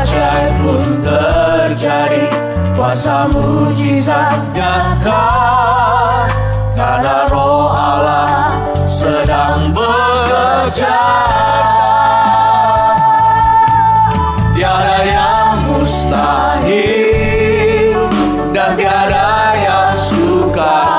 ajaib pun terjadi, kuasa mujizat nyata, karena Roh Allah sedang bekerja. Tiada yang mustahil dan tiada yang sukar.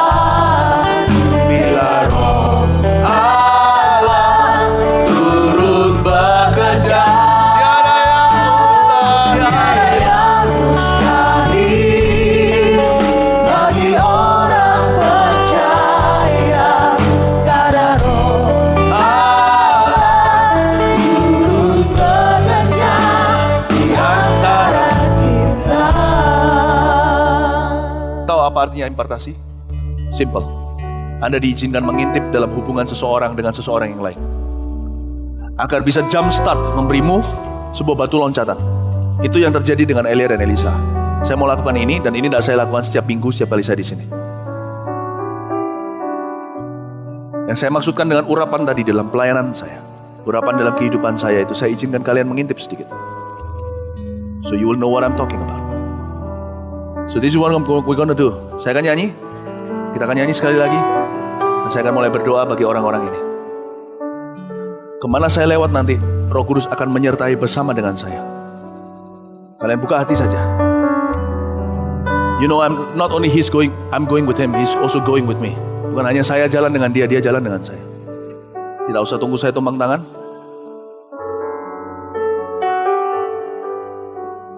Artinya impartasi? Simple. Anda diizinkan mengintip dalam hubungan seseorang dengan seseorang yang lain. Agar bisa jumpstart memberimu sebuah batu loncatan. Itu yang terjadi dengan Elia dan Elisa. Saya mau lakukan ini, dan ini tidak saya lakukan setiap minggu, setiap kali saya di sini. Yang saya maksudkan dengan urapan tadi dalam pelayanan saya, urapan dalam kehidupan saya itu, saya izinkan kalian mengintip sedikit. So you will know what I'm talking about. So this is what we're gonna do. Saya akan nyanyi. Kita akan nyanyi sekali lagi. Dan saya akan mulai berdoa bagi orang-orang ini. Kemana saya lewat nanti, Roh Kudus akan menyertai bersama dengan saya. Kalian buka hati saja. You know, I'm not only I'm going with him, he's also going with me. Bukan hanya saya jalan dengan dia, dia jalan dengan saya. Tidak usah tunggu saya tumpang tangan.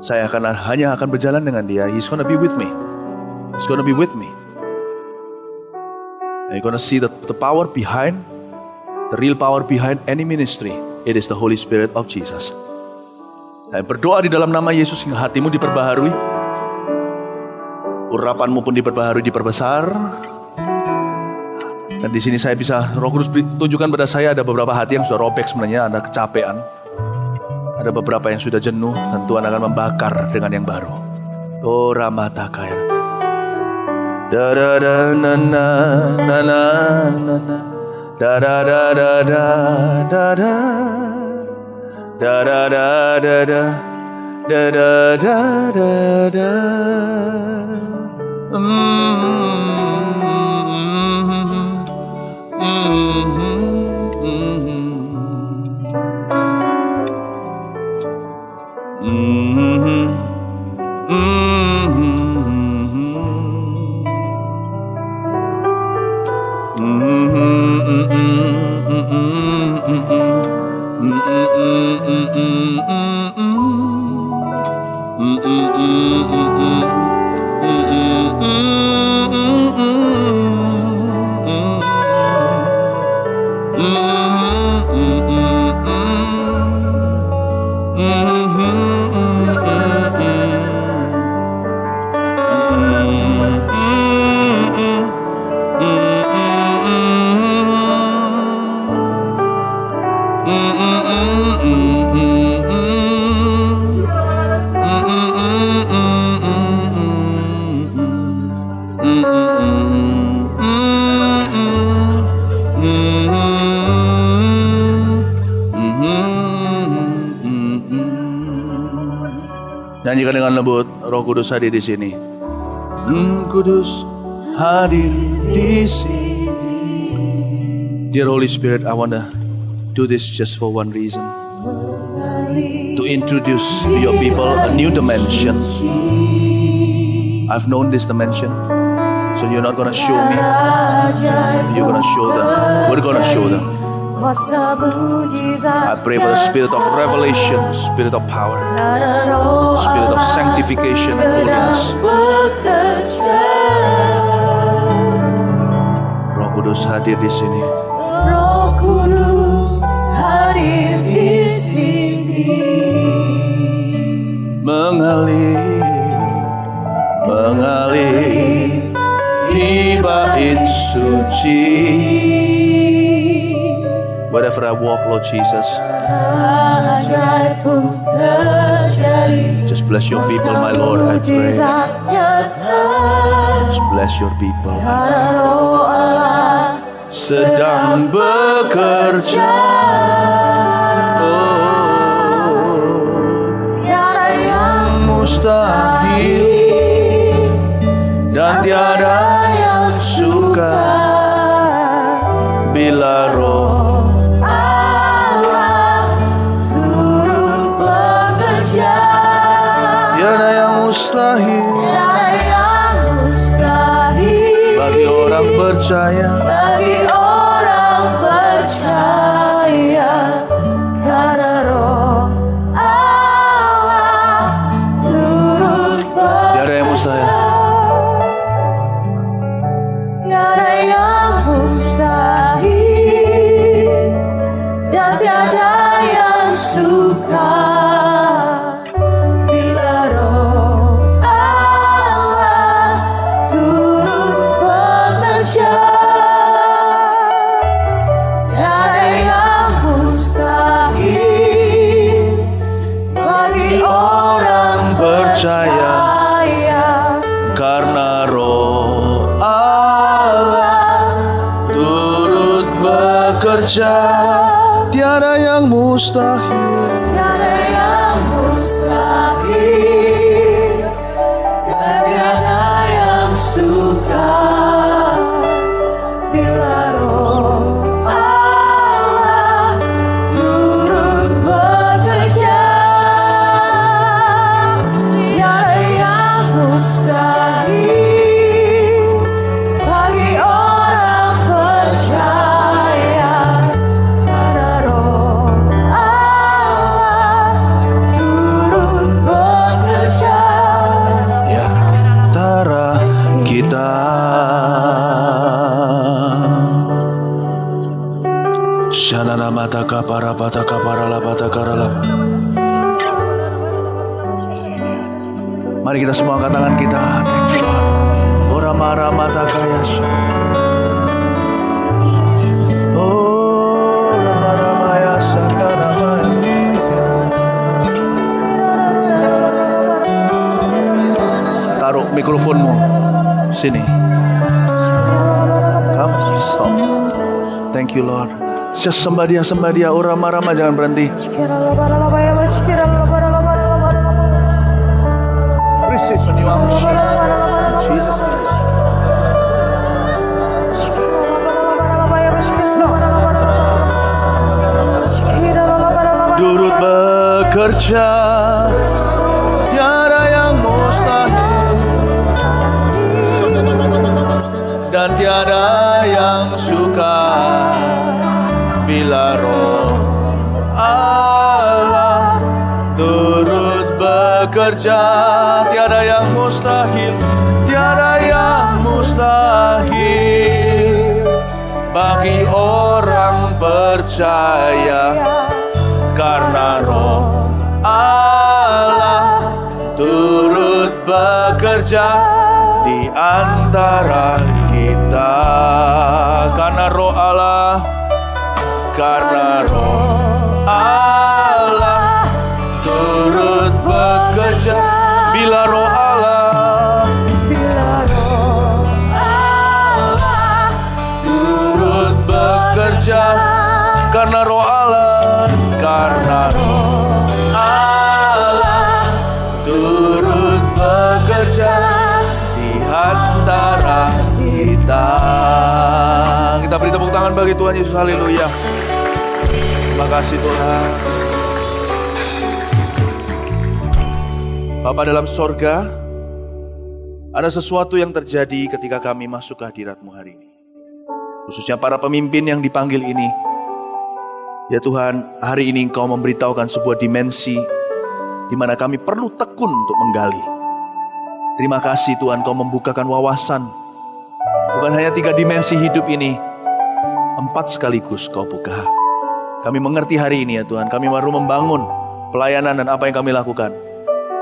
Saya hanya akan berjalan dengan dia. He's gonna be with me. He's gonna be with me. And you're gonna see the power behind, the real power behind any ministry. It is the Holy Spirit of Jesus. Saya berdoa di dalam nama Yesus hingga hatimu diperbaharui, urapanmu pun diperbaharui, diperbesar. Dan di sini saya bisa, Roh Kudus tunjukkan pada saya ada beberapa hati yang sudah robek sebenarnya, ada kecapean. Ada beberapa yang sudah jenuh, dan Tuhan akan membakar dengan yang baru. Oh Ramatakaya. Da da da na na na na na na. Da da da da da da da. Da da da da da. Da da da da da. Nyanyikan dengan lembut, Roh Kudus hadir di sini. Kudus hadir di sini. Dear Holy Spirit, I want to do this just for one reason. To introduce to your people a new dimension. I've known this dimension. So you're not going to show me. You're going to show them. We're going to show them. I pray for the spirit of revelation, spirit of power, spirit of sanctification and holiness. Roh Kudus hadir di sini. Roh Kudus hadir di sini. Mengalir, mengalir di bait suci. Wherever I walk, Lord Jesus, Ajaib pun terjadi. just bless your people, my Lord, I pray. Just bless your people. Karena Roh Allah Sedang bekerja. tiada yang Mustahil dan tiada yang suka bila Roh Allah turut bekerja. tiada yang mustahil Tiada yang mustahil bagi orang percaya. bagi orang percaya. Karena Roh Allah turut Tiada yang mustahil. Tiada yang mustahil dan tiada yang suka bila Roh Allah turut bekerja. Tiada yang mustahil bagi orang Percaya. Karena Roh Allah turut bekerja. Tiada yang mustahil. Tiada yang mustahil dan tiada yang suka bila Roh Allah turut bekerja. Tiada yang mustahil bagi orang percaya. Karena Roh Allah turut bekerja. Ya, Tara kita Shalala mata kapara pata kapara la pata karala. Mari kita semua angkat tangan kita. Thank you Lord. Ora mara mata kaya. Ora mara maya sakara maya. Taruh mikrofonmu sini. Come, stop. Thank you Lord. Just sembah dia, ora marama jangan berhenti. Receive a new unction. Jesus. Turut bekerja, tiada yang mustahil dan tiada yang suka bila Roh Allah turut bekerja. Tiada yang mustahil, tiada yang mustahil bagi orang percaya. Karena Roh Allah turut bekerja di antara kita. Karena Roh Allah, karena Roh Allah turut bekerja. Bila Roh Allah, Bila Roh Allah turut bekerja. Karena Roh Allah, karena Roh Allah turut Kita beri tepuk tangan bagi Tuhan Yesus. Haleluya. Terima kasih Tuhan. Bapa dalam sorga, ada sesuatu yang terjadi ketika kami masuk ke hadirat-Mu hari ini. Khususnya para pemimpin yang dipanggil ini. Ya Tuhan, hari ini Engkau memberitahukan sebuah dimensi di mana kami perlu tekun untuk menggali. Terima kasih Tuhan, Kau membukakan wawasan. Bukan hanya 3 dimensi hidup ini, 4 sekaligus Kau buka. Kami mengerti hari ini ya Tuhan, kami baru membangun pelayanan dan apa yang kami lakukan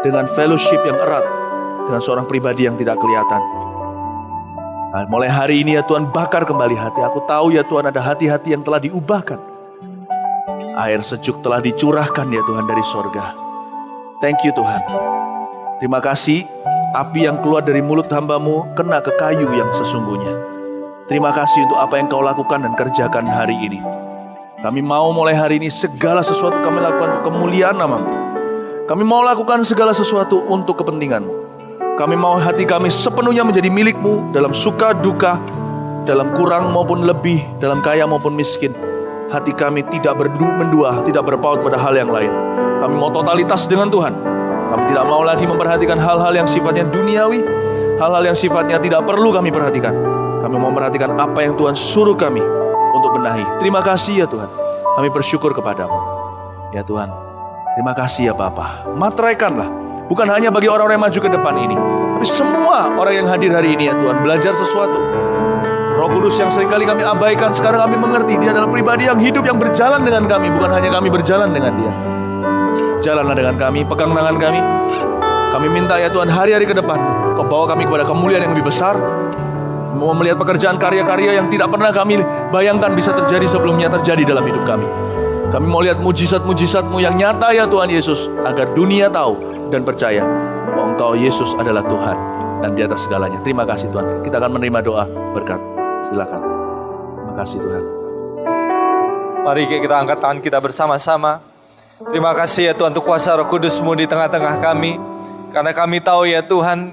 dengan fellowship yang erat dengan seorang pribadi yang tidak kelihatan. Nah, mulai hari ini ya Tuhan, bakar kembali hati. Aku tahu ya Tuhan, ada hati-hati yang telah diubahkan. Air sejuk telah dicurahkan ya Tuhan dari sorga. Thank you Tuhan. Terima kasih, api yang keluar dari mulut hamba-Mu kena ke kayu yang sesungguhnya. Terima kasih untuk apa yang Kau lakukan dan kerjakan hari ini. Kami mau mulai hari ini segala sesuatu kami lakukan untuk kemuliaan nama-Mu. Kami mau lakukan segala sesuatu untuk kepentingan-Mu. Kami mau hati kami sepenuhnya menjadi milik-Mu dalam suka duka, dalam kurang maupun lebih, dalam kaya maupun miskin. Hati kami tidak mendua, tidak berpaut pada hal yang lain. Kami mau totalitas dengan Tuhan. Kami tidak mau lagi memperhatikan hal-hal yang sifatnya duniawi, hal-hal yang sifatnya tidak perlu kami perhatikan. Kami mau memperhatikan apa yang Tuhan suruh kami untuk benahi. Terima kasih ya Tuhan. Kami bersyukur kepadamu. Ya Tuhan, terima kasih ya Bapa. Materaikanlah, bukan hanya bagi orang-orang yang maju ke depan ini, tapi semua orang yang hadir hari ini ya Tuhan, belajar sesuatu. Roh Kudus yang seringkali kami abaikan, sekarang kami mengerti dia adalah pribadi yang hidup, yang berjalan dengan kami, bukan hanya kami berjalan dengan dia. Jalanlah dengan kami, pegang tangan kami. Kami minta ya Tuhan, hari-hari ke depan Kau bawa kami kepada kemuliaan yang lebih besar. Mau melihat pekerjaan karya-karya yang tidak pernah kami bayangkan bisa terjadi sebelumnya terjadi dalam hidup kami. Kami mau lihat mujizat-mujizat-Mu yang nyata ya Tuhan Yesus, agar dunia tahu dan percaya bahwa Engkau Yesus adalah Tuhan dan di atas segalanya. Terima kasih Tuhan. Kita akan menerima doa berkat. Silakan. Terima kasih Tuhan. Mari kita angkat tangan kita bersama-sama. Terima kasih ya Tuhan untuk kuasa Roh Kudus-Mu di tengah-tengah kami. Karena kami tahu ya Tuhan,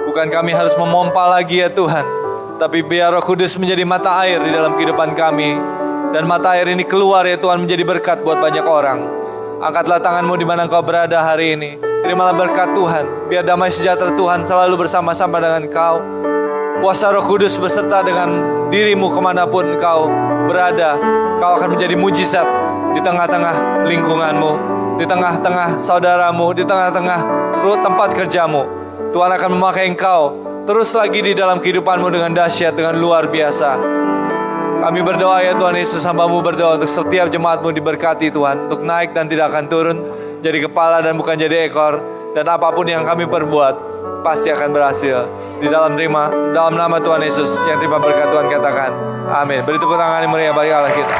bukan kami harus memompa lagi ya Tuhan, tapi biar Roh Kudus menjadi mata air di dalam kehidupan kami. Dan mata air ini keluar ya Tuhan, menjadi berkat buat banyak orang. Angkatlah tangan-Mu di mana Engkau berada hari ini. Terimalah berkat Tuhan. Biar damai sejahtera Tuhan selalu bersama-sama dengan Kau. Kuasa Roh Kudus beserta dengan diri-Mu kemanapun Kau berada. Kau akan menjadi mujizat di tengah-tengah lingkungan-Mu, di tengah-tengah saudaramu, di tengah-tengah tempat kerja-Mu. Tuhan akan memakai Engkau terus lagi di dalam kehidupan-Mu dengan dahsyat, dengan luar biasa. Kami berdoa ya Tuhan Yesus, hamba-Mu berdoa untuk setiap jemaat-Mu diberkati Tuhan, untuk naik dan tidak akan turun, jadi kepala dan bukan jadi ekor. Dan apapun yang kami perbuat pasti akan berhasil. Di dalam nama Tuhan Yesus yang terima berkat Tuhan katakan amin. Beri tepuk tangan yang meriah bagi Allah kita.